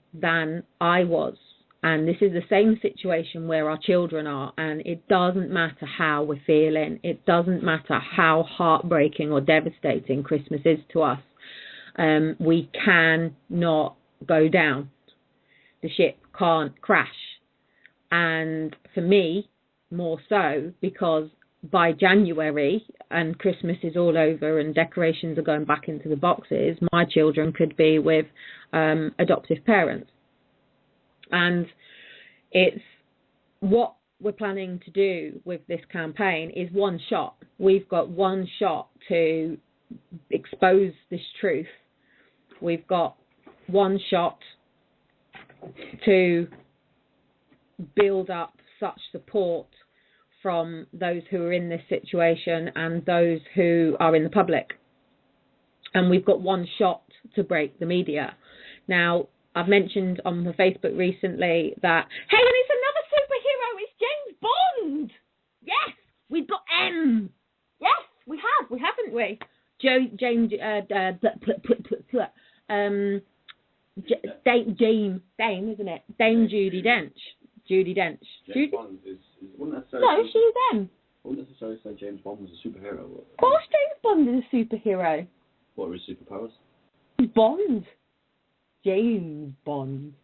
Speaker 2: I was. And this is the same situation where our children are, and it doesn't matter how we're feeling. It doesn't matter how heartbreaking or devastating Christmas is to us. We cannot go down. The ship can't crash. And for me, more so, because by January and Christmas is all over and decorations are going back into the boxes, my children could be with adoptive parents. And it's what we're planning to do with this campaign is one shot. We've got one shot to expose this truth. We've got one shot to build up such support from those who are in this situation and those who are in the public. And we've got one shot to break the media. Now, I've mentioned on my Facebook recently that, hey, and it's another superhero, it's James Bond. Yes, we've got M. Yes, we have, haven't we? Dame, isn't it? Dame Judi Dench.
Speaker 1: James Bond wouldn't necessarily.
Speaker 2: No, she's M.
Speaker 1: Wouldn't necessarily say James Bond was a superhero.
Speaker 2: Of course, James Bond is a superhero.
Speaker 1: What are his superpowers?
Speaker 2: He's Bond. James Bond.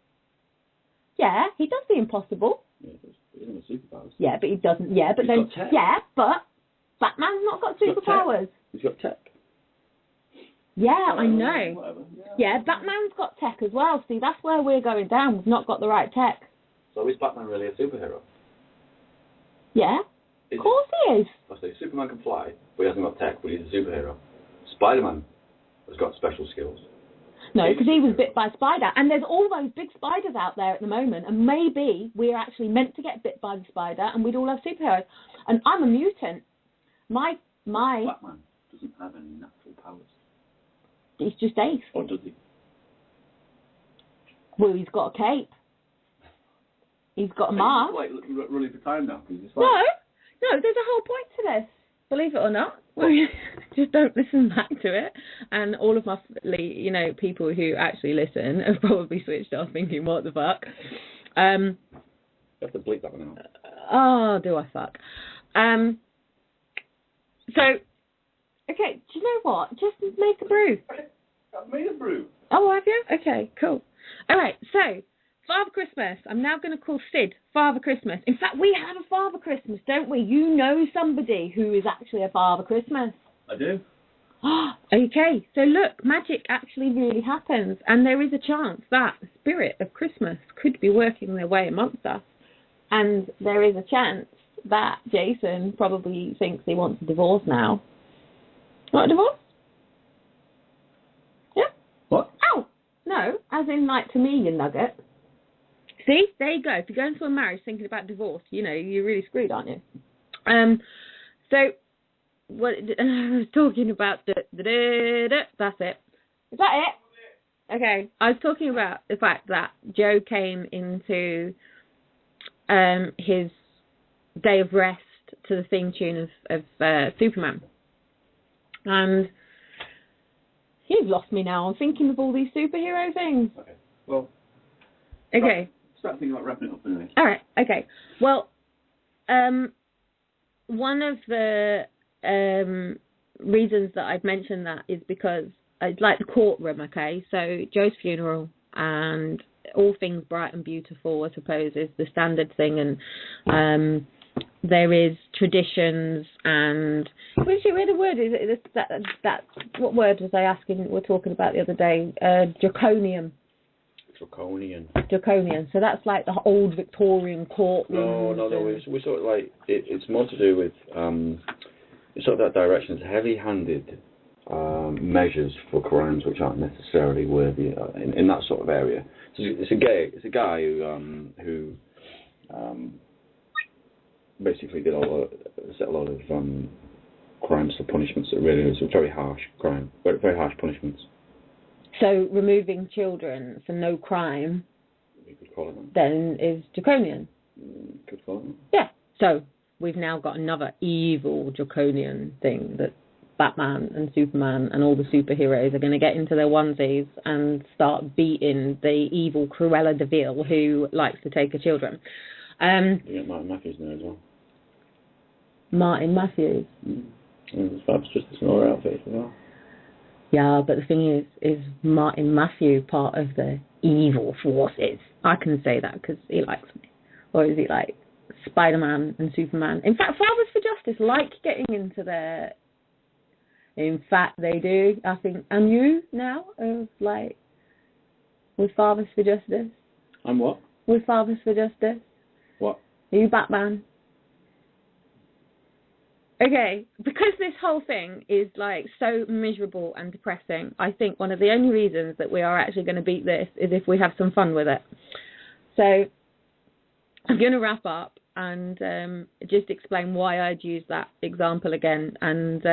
Speaker 2: Yeah, he does the impossible.
Speaker 1: Yeah, he doesn't have superpowers.
Speaker 2: Yeah, but he doesn't. Yeah, but
Speaker 1: He's got tech.
Speaker 2: Yeah, but Batman's not got superpowers.
Speaker 1: He's got tech.
Speaker 2: Yeah, I know.
Speaker 1: Whatever.
Speaker 2: Yeah, Batman's got tech as well. See, that's where we're going down. We've not got the right tech.
Speaker 1: So is Batman really a superhero?
Speaker 2: Yeah, of course he is.
Speaker 1: I say Superman can fly, but he hasn't got tech, but he's a superhero. Spider-Man has got special skills.
Speaker 2: No, because he was bit by a spider. And there's all those big spiders out there at the moment. And maybe we're actually meant to get bit by the spider and we'd all have superheroes. And I'm a mutant. My
Speaker 1: Batman doesn't have any natural powers.
Speaker 2: He's just Ace.
Speaker 1: Or does he?
Speaker 2: Well, he's got a cape. He's got a mask.
Speaker 1: He's like running for time now. He's just
Speaker 2: No, there's a whole point to this. Believe it or not. Just don't listen back to it. And all of my, you know, people who actually listen have probably switched off thinking, what the fuck?
Speaker 1: You have to bleep that one out.
Speaker 2: Oh, do I fuck? So, okay, do you know what? Just make a brew.
Speaker 1: I've made a brew.
Speaker 2: Oh, have you? Okay, cool. All right, so Father Christmas. I'm now going to call Sid Father Christmas. In fact, we have a Father Christmas, don't we? You know somebody who is actually a Father Christmas.
Speaker 1: I do.
Speaker 2: Okay, so look, magic actually really happens, and there is a chance that the spirit of Christmas could be working their way amongst us, and there is a chance that Jason probably thinks he wants a divorce now. Want a divorce? Yeah?
Speaker 1: What?
Speaker 2: Oh, no, as in like to me, you nugget. See, there you go. If you go into a marriage thinking about divorce, you know, you're really screwed, aren't you? So what I was talking about. That's it. Is that it? Okay. I was talking about the fact that Joe came into his day of rest to the theme tune of Superman. And you've lost me now. I'm thinking of all these superhero things.
Speaker 1: Okay. Well.
Speaker 2: Okay.
Speaker 1: Start thinking about wrapping it up anyway.
Speaker 2: All right. Okay. Well, one of the reasons that I've mentioned that is because it's like the courtroom. Okay. So Joe's funeral and all things bright and beautiful, I suppose, is the standard thing, and there is traditions and which where the word is that what word was I asking? We're talking about the other day. Draconian. So that's like the old Victorian courtroom.
Speaker 1: No. We sort of like it's more to do with it's sort of that direction. It's heavy-handed measures for crimes which aren't necessarily worthy in that sort of area. So it's a guy who basically did set a lot of crimes for punishments that really was a very harsh crime, very harsh punishments.
Speaker 2: So removing children for no crime,
Speaker 1: you could call it that,
Speaker 2: then is draconian.
Speaker 1: Could call it that.
Speaker 2: Yeah. So we've now got another evil draconian thing that Batman and Superman and all the superheroes are going to get into their onesies and start beating the evil Cruella de Vil who likes to take her children.
Speaker 1: You get Martin Matthews in there as well.
Speaker 2: Martin Matthews?
Speaker 1: It's perhaps just a smaller outfit as well.
Speaker 2: Yeah, but the thing is Martin Matthew part of the evil forces? I can say that because he likes me. Or is he like Spider-Man and Superman? In fact, Fathers for Justice like getting into their... In fact, they do. I think... And you now? Like... With Fathers for Justice?
Speaker 1: I'm what?
Speaker 2: With Fathers for Justice?
Speaker 1: What?
Speaker 2: Are you Batman? Okay, because this whole thing is like so miserable and depressing, I think one of the only reasons that we are actually going to beat this is if we have some fun with it. So I'm going to wrap up and just explain why I'd use that example again. And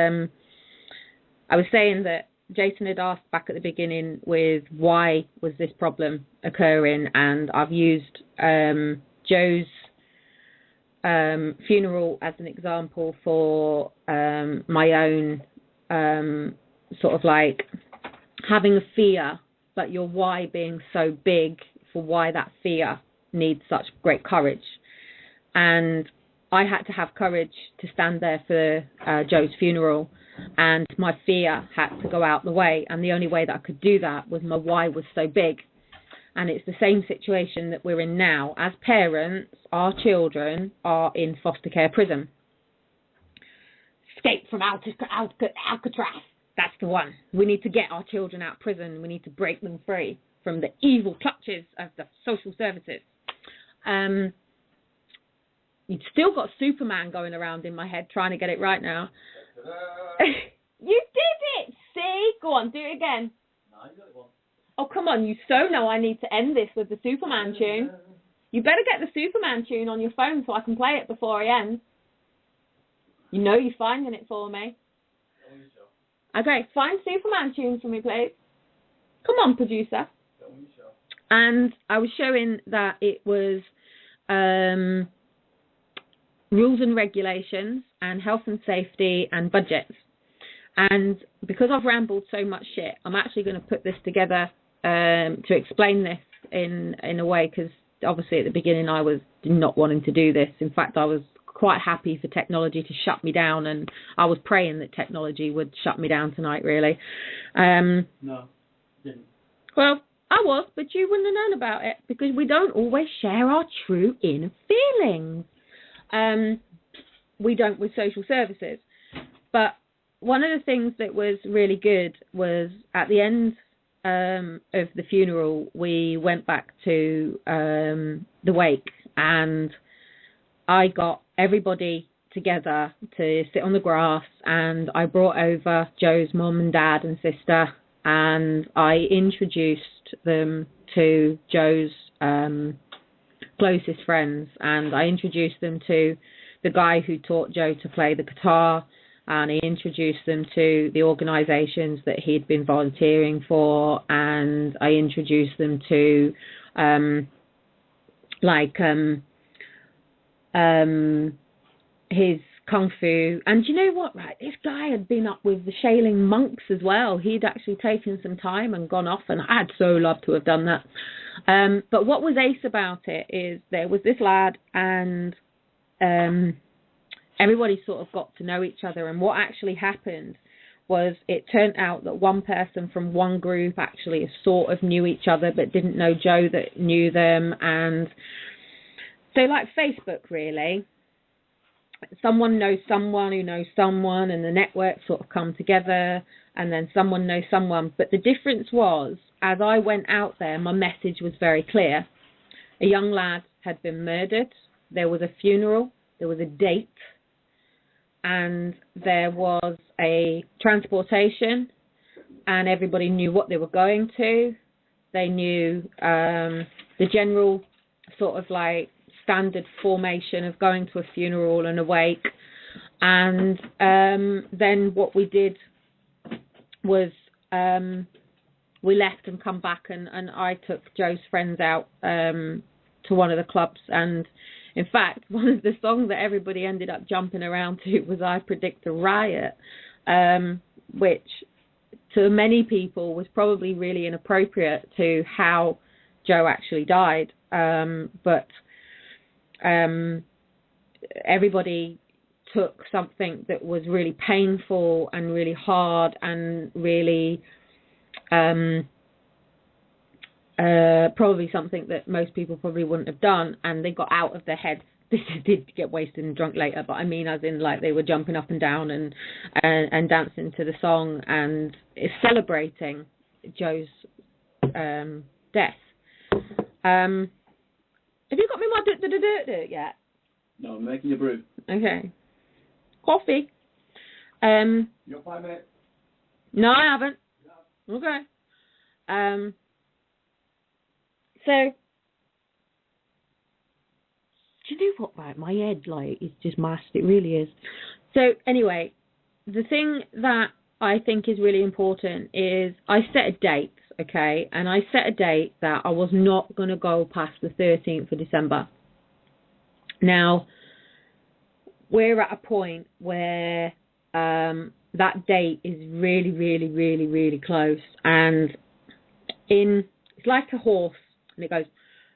Speaker 2: I was saying that Jason had asked back at the beginning with why was this problem occurring, and I've used Joe's funeral as an example for my own sort of like having a fear, but your why being so big for why that fear needs such great courage. And I had to have courage to stand there for Joe's funeral, and my fear had to go out the way, and the only way that I could do that was my why was so big. And it's the same situation that we're in now. As parents, our children are in foster care prison. Escape from Alcatraz. That's the one. We need to get our children out of prison. We need to break them free from the evil clutches of the social services. You've still got Superman going around in my head trying to get it right now. You did it! See? Go on, do it again. No, you got it once. Oh, come on, you so know I need to end this with the Superman tune. You better get the Superman tune on your phone so I can play it before I end. You know you're finding it for me. Okay, find Superman tune for me, please. Come on, producer. And I was showing that it was rules and regulations and health and safety and budgets. And because I've rambled so much shit, I'm actually going to put this together to explain this in a way, because obviously at the beginning I was not wanting to do this. In fact, I was quite happy for technology to shut me down, and I was praying that technology would shut me down tonight, really.
Speaker 1: No, didn't.
Speaker 2: Well, I was, but you wouldn't have known about it, because we don't always share our true inner feelings. We don't with social services. But one of the things that was really good was at the end of the funeral, we went back to the wake, and I got everybody together to sit on the grass, and I brought over Joe's mum and dad and sister, and I introduced them to Joe's closest friends, and I introduced them to the guy who taught Joe to play the guitar, and he introduced them to the organisations that he'd been volunteering for, and I introduced them to his kung fu. And you know what, right, this guy had been up with the Shaolin monks as well. He'd actually taken some time and gone off, and I'd so loved to have done that. But what was ace about it is there was this lad, and everybody sort of got to know each other. And what actually happened was, it turned out that one person from one group actually sort of knew each other but didn't know Joe that knew them. And so, like Facebook, really, someone knows someone who knows someone, and the network sort of come together, and then someone knows someone. But the difference was, as I went out there, my message was very clear. A young lad had been murdered. There was a funeral. There was a date. And there was a transportation, and everybody knew what they were going to. They knew the general sort of like standard formation of going to a funeral and a wake. And then what we did was we left and come back, and I took Joe's friends out to one of the clubs. And in fact, one of the songs that everybody ended up jumping around to was I Predict a Riot, which to many people was probably really inappropriate to how Joe actually died. But everybody took something that was really painful and really hard and really probably something that most people probably wouldn't have done, and they got out of their heads. They did get wasted and drunk later, but I mean as in like they were jumping up and down and dancing to the song and celebrating Joe's death. Have you got me my dirt yet?
Speaker 1: No, I'm making your brew.
Speaker 2: Okay. Coffee.
Speaker 1: You got 5 minutes?
Speaker 2: No, I haven't. No. Okay. So, do you know what, right? My head, like, is just mashed. It really is. So, anyway, the thing that I think is really important is I set a date, okay? And I set a date that I was not going to go past the 13th of December. Now, we're at a point where that date is really, really, really, really close. And it's like a horse, and it goes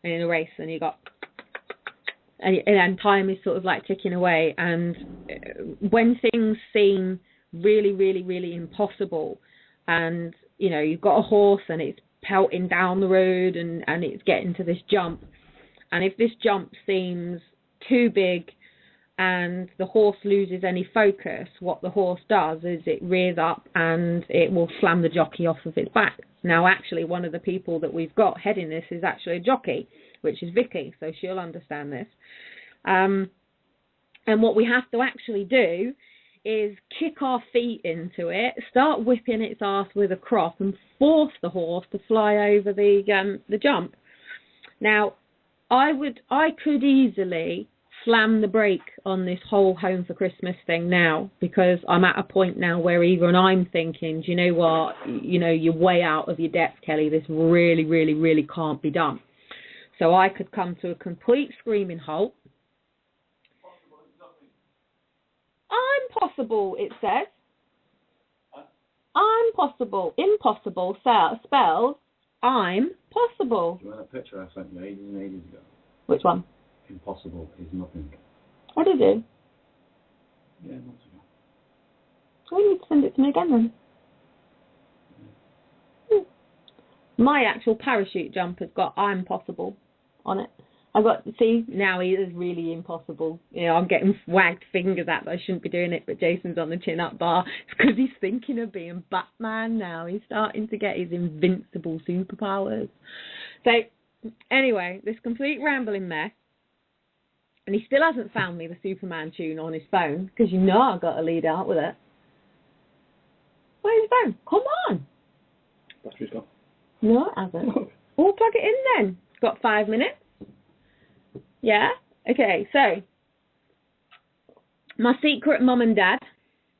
Speaker 2: in a race, and you got, and time is sort of like ticking away. And when things seem really, really, really impossible, and you know you've got a horse and it's pelting down the road, and it's getting to this jump, and if this jump seems too big and the horse loses any focus, what the horse does is it rears up and it will slam the jockey off of its back. Now, actually, one of the people that we've got heading this is actually a jockey, which is Vicky, so she'll understand this. And what we have to actually do is kick our feet into it, start whipping its arse with a crop, and force the horse to fly over the jump. Now, I could easily slam the brake on this whole Home for Christmas thing now, because I'm at a point now where even I'm thinking, do you know what, you know, you're way out of your depth, Kelly. This really, really, really can't be done. So I could come to a complete screaming halt. I'm possible, it says. I'm possible. Impossible spells I'm possible.
Speaker 1: Do you want that picture I sent you ages and ages ago?
Speaker 2: Which one?
Speaker 1: Impossible is nothing.
Speaker 2: What did you?
Speaker 1: Yeah, months ago.
Speaker 2: Oh, you need to send it to me again then. My actual parachute jump has got I'm possible on it. I've got, see, now he is really impossible. You know, I'm getting wagged fingers at that I shouldn't be doing it, but Jason's on the chin-up bar. It's because he's thinking of being Batman now. He's starting to get his invincible superpowers. So, anyway, this complete rambling mess. And he still hasn't found me the Superman tune on his phone, because you know I've got to lead out with it. Where's his phone? Come on.
Speaker 1: Battery's gone.
Speaker 2: No, it hasn't. We'll plug it in then. It's got 5 minutes. Yeah? Okay, so my secret mum and dad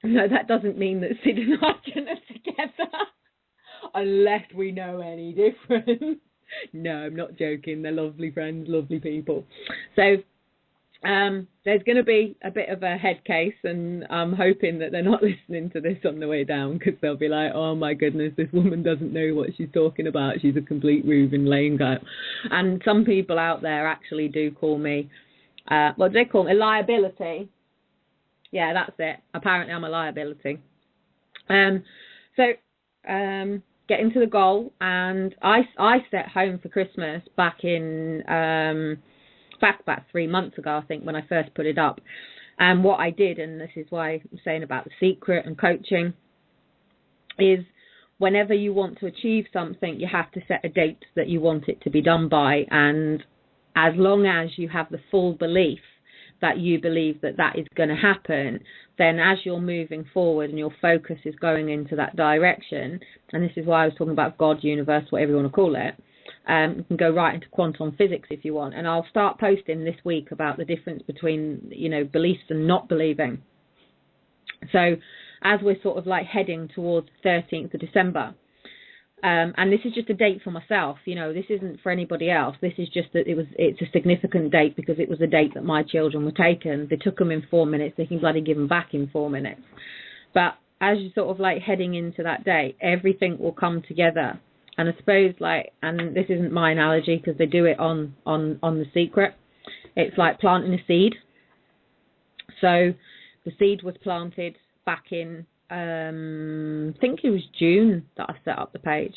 Speaker 2: No, that doesn't mean that Sid and I are together, unless we know any different. No, I'm not joking. They're lovely friends, lovely people. So there's going to be a bit of a head case, and I'm hoping that they're not listening to this on the way down, because they'll be like, oh my goodness, this woman doesn't know what she's talking about. She's a complete roving lame guy. And some people out there actually do call me, what do they call me? A liability. Yeah, that's it. Apparently I'm a liability. Getting to the goal, and I set home for Christmas back in about 3 months ago, I think, when I first put it up. And what I did, and this is why I'm saying about the secret and coaching, is whenever you want to achieve something, you have to set a date that you want it to be done by. And as long as you have the full belief that you believe that that is going to happen, then as you're moving forward and your focus is going into that direction, and this is why I was talking about God, universe, whatever you want to call it, you can go right into quantum physics if you want. And I'll start posting this week about the difference between, beliefs and not believing. So as we're sort of like heading towards the 13th of December, and this is just a date for myself, this isn't for anybody else. This is just that it's a significant date because it was a date that my children were taken. They took them in 4 minutes. They can bloody give them back in 4 minutes. But as you're sort of like heading into that date, everything will come together. And I suppose and this isn't my analogy because they do it on The Secret. It's like planting a seed. So the seed was planted back in, I think it was June that I set up the page.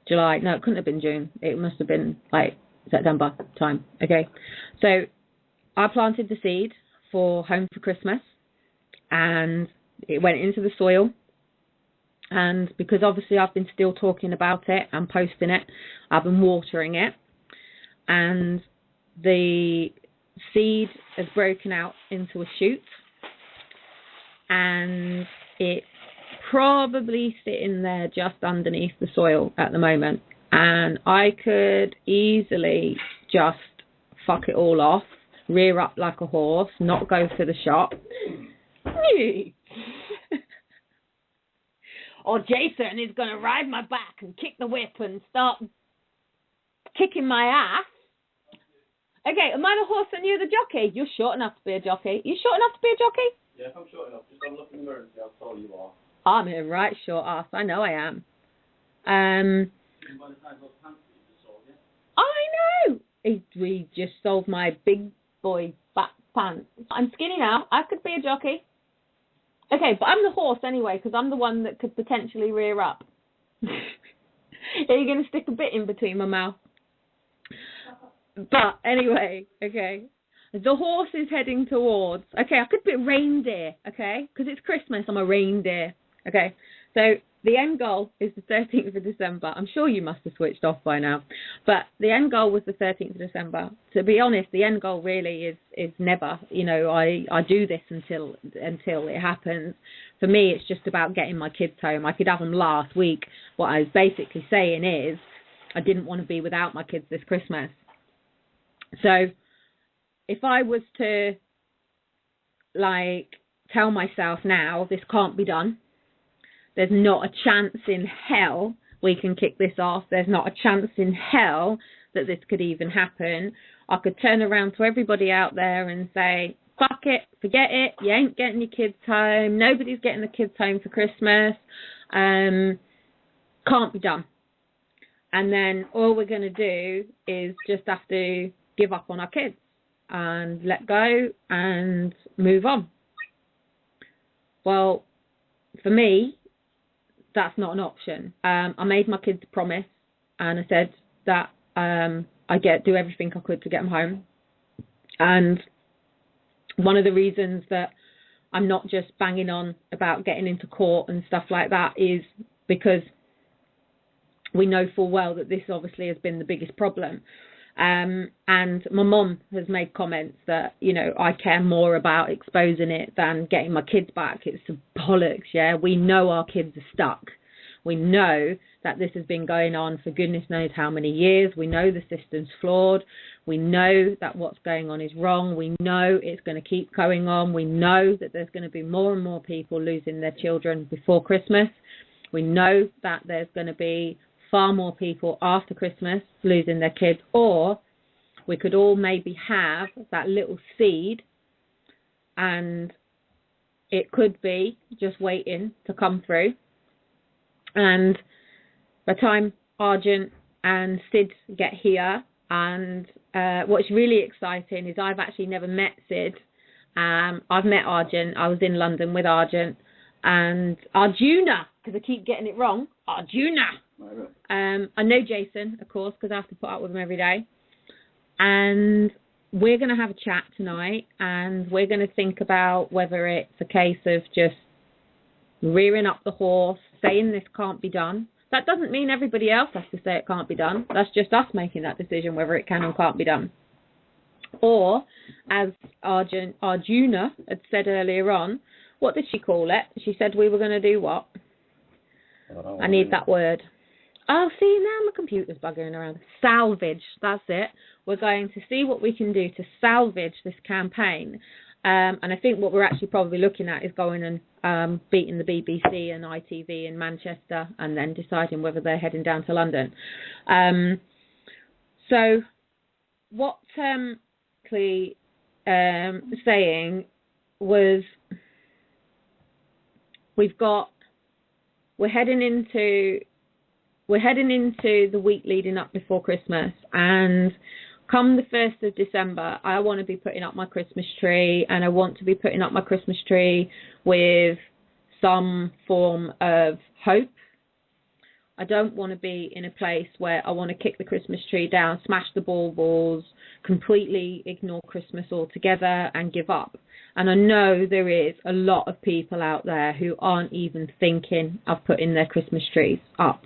Speaker 2: July. No, it couldn't have been June. It must have been September time. Okay. So I planted the seed for Home for Christmas, and it went into the soil. And because obviously I've been still talking about it and posting it, I've been watering it. And the seed has broken out into a shoot. And it's probably sitting there just underneath the soil at the moment. And I could easily just fuck it all off, rear up like a horse, not go to the shop. Or Jason is going to ride my back and kick the whip and start kicking my ass. Okay, am I the horse and you're the jockey? You're short enough to be a jockey. You short enough to be a jockey?
Speaker 1: Yeah, if I'm short enough, just have a look in the mirror and see how tall you are.
Speaker 2: I'm a right short ass. I know I am. I know. We just sold my big boy fat pants. I'm skinny now. I could be a jockey. Okay, but I'm the horse anyway, because I'm the one that could potentially rear up. Are you going to stick a bit in between my mouth? But anyway, okay. The horse is heading towards... Okay, I could be a reindeer, okay? Because it's Christmas, I'm a reindeer. Okay, so the end goal is the 13th of December. I'm sure you must have switched off by now. But the end goal was the 13th of December. To be honest, the end goal really is never. I do this until it happens. For me, it's just about getting my kids home. I could have them last week. What I was basically saying is I didn't want to be without my kids this Christmas. So if I was to, tell myself now, this can't be done. There's not a chance in hell we can kick this off. There's not a chance in hell that this could even happen. I could turn around to everybody out there and say, fuck it, forget it. You ain't getting your kids home. Nobody's getting the kids home for Christmas. Can't be done. And then all we're going to do is just have to give up on our kids and let go and move on. Well, for me, that's not an option. I made my kids a promise, and I said that I do everything I could to get them home. And one of the reasons that I'm not just banging on about getting into court and stuff like that is because we know full well that this obviously has been the biggest problem. And my mum has made comments that, I care more about exposing it than getting my kids back. It's bollocks, yeah? We know our kids are stuck. We know that this has been going on for goodness knows how many years. We know the system's flawed. We know that what's going on is wrong. We know it's going to keep going on. We know that there's going to be more and more people losing their children before Christmas. We know that there's going to be far more people after Christmas losing their kids. Or we could all maybe have that little seed, and it could be just waiting to come through. And by the time Argent and Sid get here, and what's really exciting is I've actually never met Sid. I've met Argent. I was in London with Argent and Arjuna, because I keep getting it wrong. Arjuna. I know Jason, of course, because I have to put up with him every day. And we're going to have a chat tonight, and we're going to think about whether it's a case of just rearing up the horse, saying this can't be done. That doesn't mean everybody else has to say it can't be done. That's just us making that decision whether it can or can't be done. Or, as Arjuna had said earlier on, what did she call it? She said we were going to do what? I need that word. Oh, see, now my computer's buggering around. Salvage, that's it. We're going to see what we can do to salvage this campaign. And I think what we're actually probably looking at is going and beating the BBC and ITV in Manchester, and then deciding whether they're heading down to London. So what Kellie saying was, we're heading into the week leading up before Christmas, and come the 1st of December, I want to be putting up my Christmas tree, and I want to be putting up my Christmas tree with some form of hope. I don't want to be in a place where I want to kick the Christmas tree down, smash the baubles, completely ignore Christmas altogether and give up. And I know there is a lot of people out there who aren't even thinking of putting their Christmas trees up,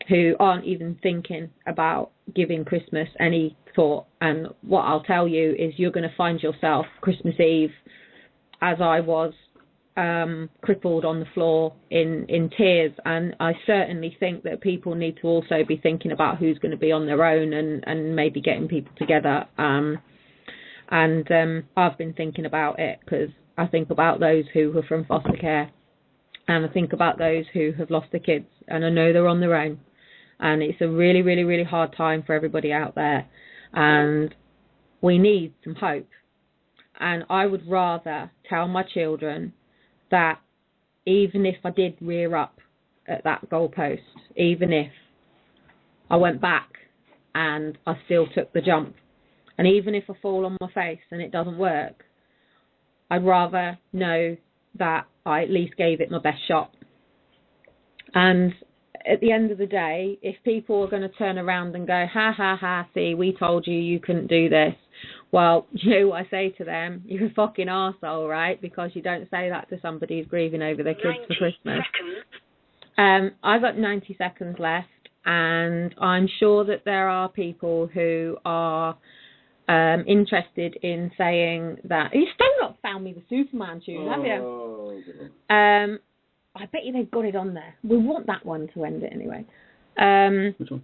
Speaker 2: who aren't even thinking about giving Christmas any thought. And what I'll tell you is you're going to find yourself Christmas Eve, as I was, crippled on the floor in tears. And I certainly think that people need to also be thinking about who's going to be on their own, and maybe getting people together. I've been thinking about it because I think about those who were from foster care, and I think about those who have lost their kids, and I know they're on their own. And it's a really, really, really hard time for everybody out there. And we need some hope. And I would rather tell my children that even if I did rear up at that goalpost, even if I went back and I still took the jump, and even if I fall on my face and it doesn't work, I'd rather know that I at least gave it my best shot. And at the end of the day, if people are going to turn around and go, ha, ha, ha, see, we told you couldn't do this. Well, you know what I say to them? You're a fucking arsehole, right? Because you don't say that to somebody who's grieving over their kids for Christmas. I've got 90 seconds left, and I'm sure that there are people who are interested in saying that. You still not found me the Superman tune, have you? I bet you they've got it on there. We want that one to end it anyway.
Speaker 1: Which one?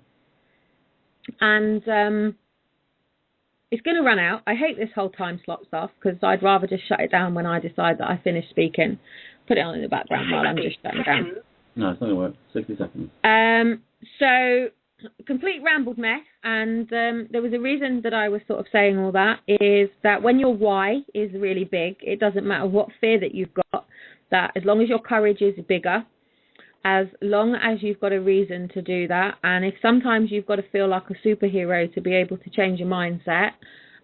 Speaker 2: And it's going to run out. I hate this whole time slot stuff, because I'd rather just shut it down when I decide that I finished speaking. Put it on in the background while I'm just shutting down.
Speaker 1: No, it's not going to work. 60 seconds.
Speaker 2: So, complete rambled mess. And there was a reason that I was sort of saying all that, is that when your why is really big, it doesn't matter what fear that you've got, that as long as your courage is bigger, as long as you've got a reason to do that, and if sometimes you've got to feel like a superhero to be able to change your mindset,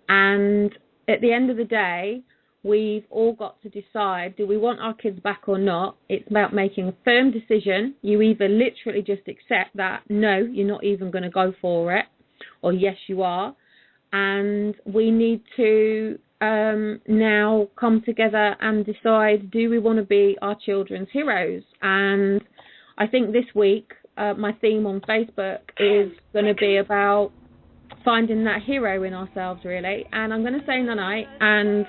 Speaker 2: and at the end of the day, we've all got to decide, do we want our kids back or not? It's about making a firm decision. You either literally just accept that, no, you're not even going to go for it, or yes, you are. And we need to now come together and decide, do we want to be our children's heroes? And I think this week my theme on Facebook is going to be about finding that hero in ourselves, really. And I'm going to say night, and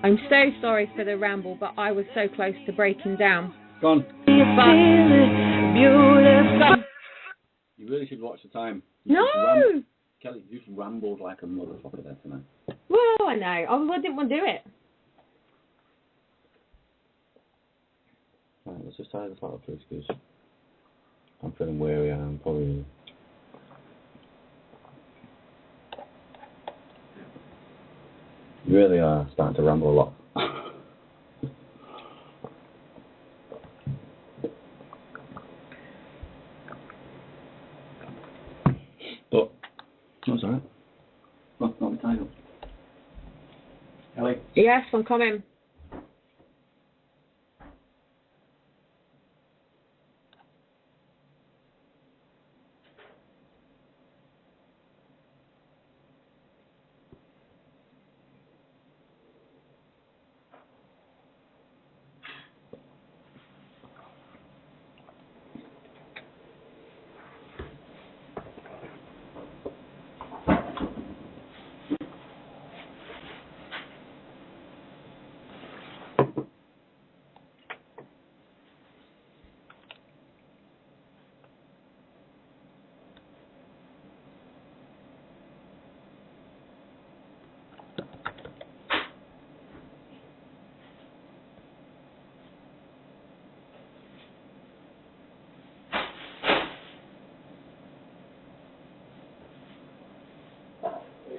Speaker 2: I'm so sorry for the ramble, but I was so close to breaking down.
Speaker 1: Go on.
Speaker 3: You feel it
Speaker 2: beautiful.
Speaker 1: You really should watch the time.
Speaker 2: No!
Speaker 1: Kelly, you just rambled like a motherfucker there tonight.
Speaker 2: Well, I know. I didn't want to do it.
Speaker 1: Right, let's just tie this out, please, because I'm feeling weary and I'm probably... You really are starting to ramble a lot. But, that's alright. Not the title. Kelly?
Speaker 2: Yes, I'm coming.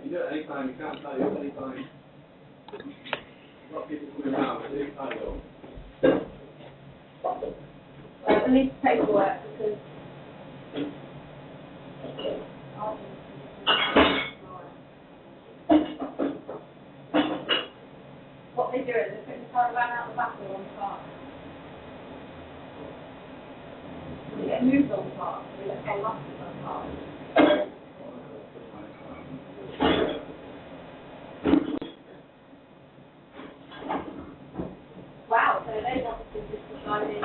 Speaker 1: You do it anytime, you can't tell you anytime. A lot of people coming around, but it's title.
Speaker 2: I need paperwork because what they do is they put the caravan out the back of one car. They get moved on the car, they get paid off on the car. Wow, so they want to just decide in.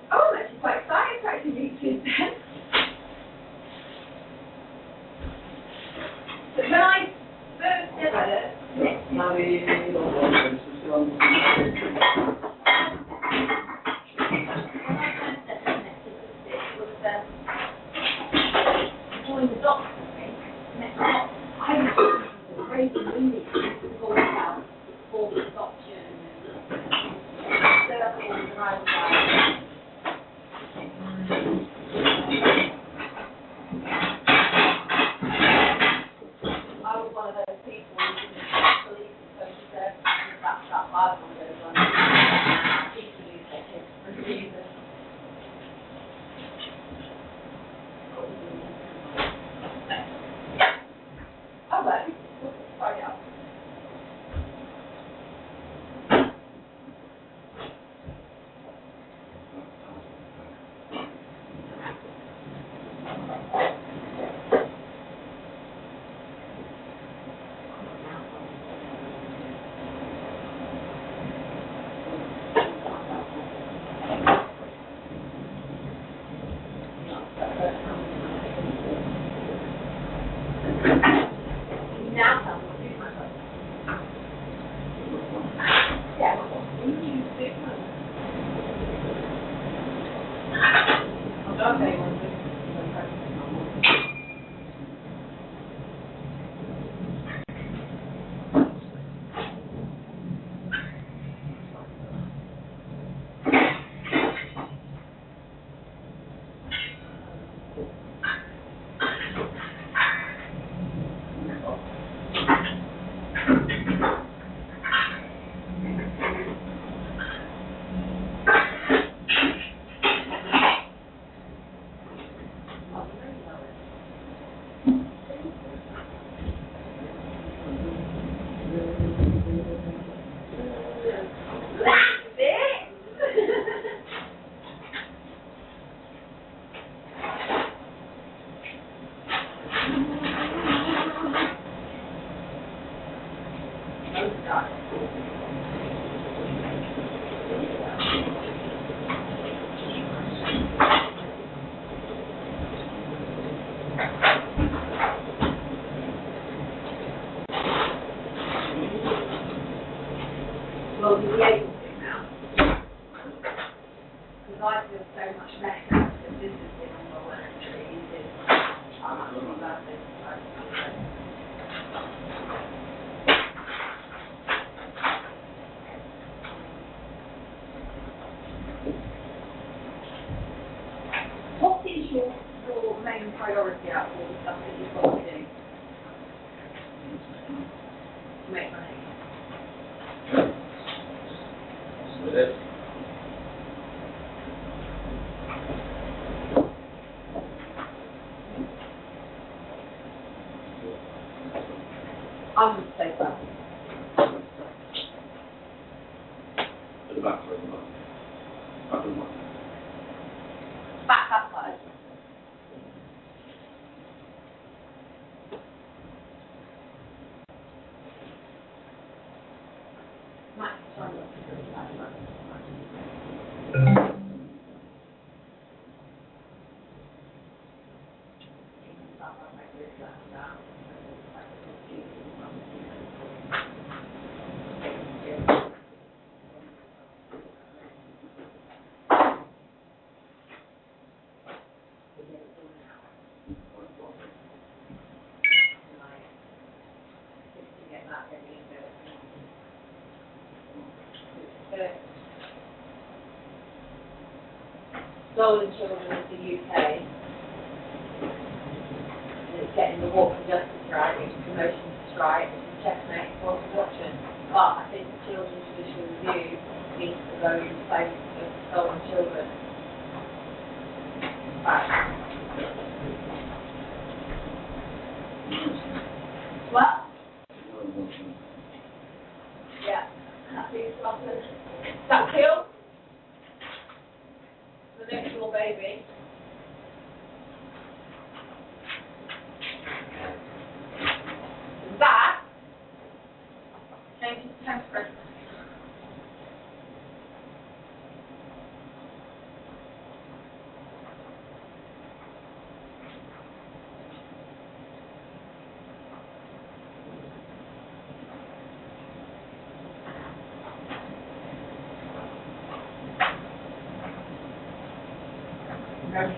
Speaker 2: Oh, I'm actually quite excited to actually meet you then. But when I first did joined the doctor, next doctor, I was raising windy to go out for the adoption and circles and I was like, I was one of those people who didn't believe in social services and that's that bad one of those ones. People who take it for reasons. Oh, well, sorry, yeah. Now tell me what you do, my son. Yeah, what do you do? I don't say one thing. I would say so.
Speaker 1: At the back, sorry, back of the back.
Speaker 2: Back that side. Max, try and look at the back. Stolen children of the UK, and it's getting the Walk for Justice right, it's promotion to strike, it's checkmate for production. But I think the Children's Judicial Review needs to go in place of stolen children. Right. What? Yeah, that's it. That kill? The next door baby. That changes temperament.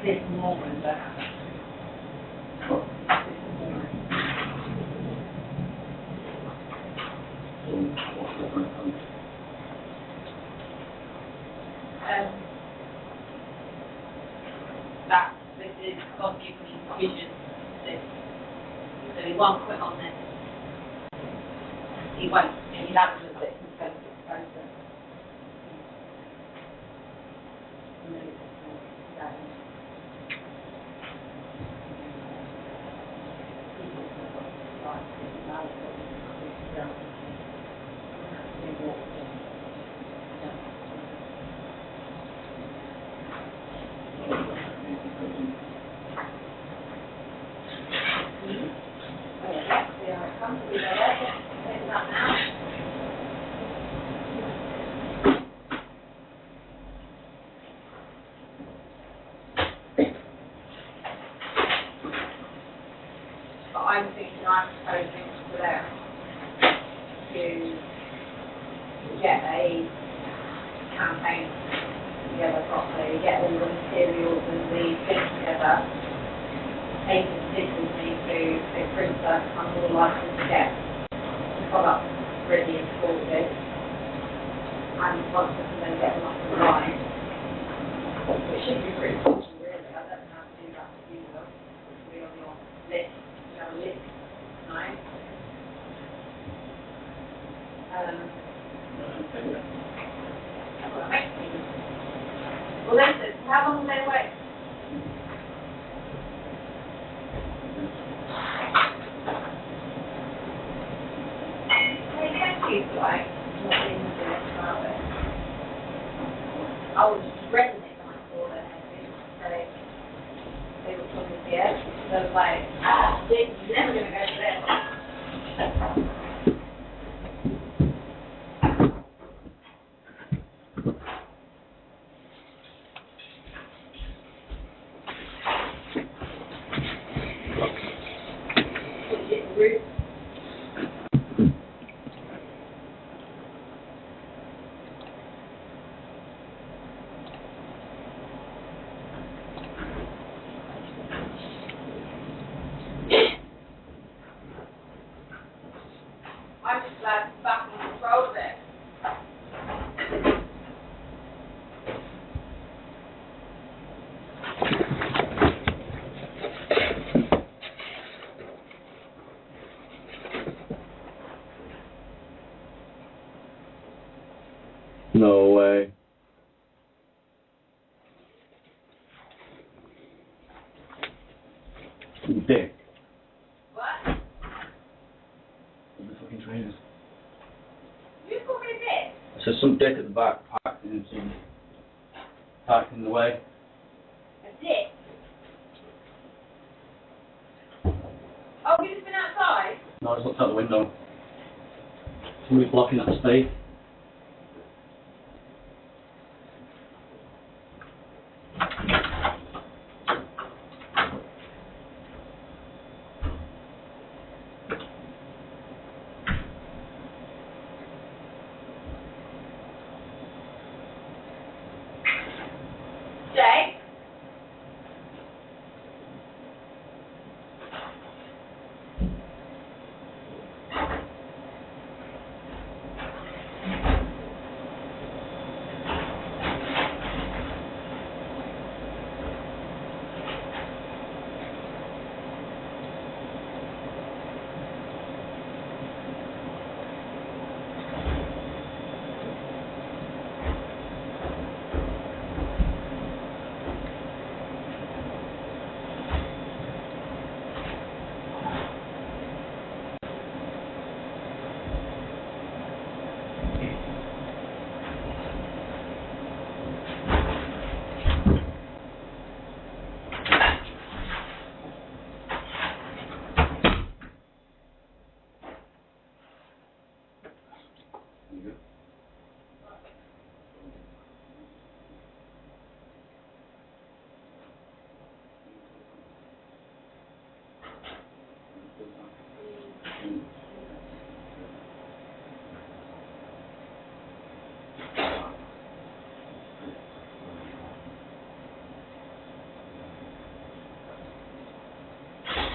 Speaker 2: This moment, that this is God giving me vision. This, so he won't quit on this. He won't. And he'll have a little bit of conservative process. But I'm thinking, I'm proposing to them to get a campaign together properly, get all the materials and the things together, take the citizenry to a printer under the license to get the product ready and sorted, and once we can then get them up and running. It should be pretty simple really, I don't know how to do that to you though, it should be on your list. List, right? Well, listen, how long will they wait? Hey, thank you for like not being serious about it. I was resonant when I saw their message, so they were talking to it. So I was like, you're never going to go to this. I'm just glad to be back in control of it.
Speaker 1: No way. You dick.
Speaker 2: What?
Speaker 1: The There's some dick at the back parked in the way.
Speaker 2: A dick? Oh, have you just been outside?
Speaker 1: No, I just looked out the window. Somebody's blocking that space.
Speaker 2: Jay?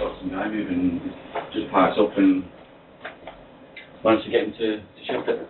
Speaker 2: Got some guy moving, just parks up and managed to get him to shift it.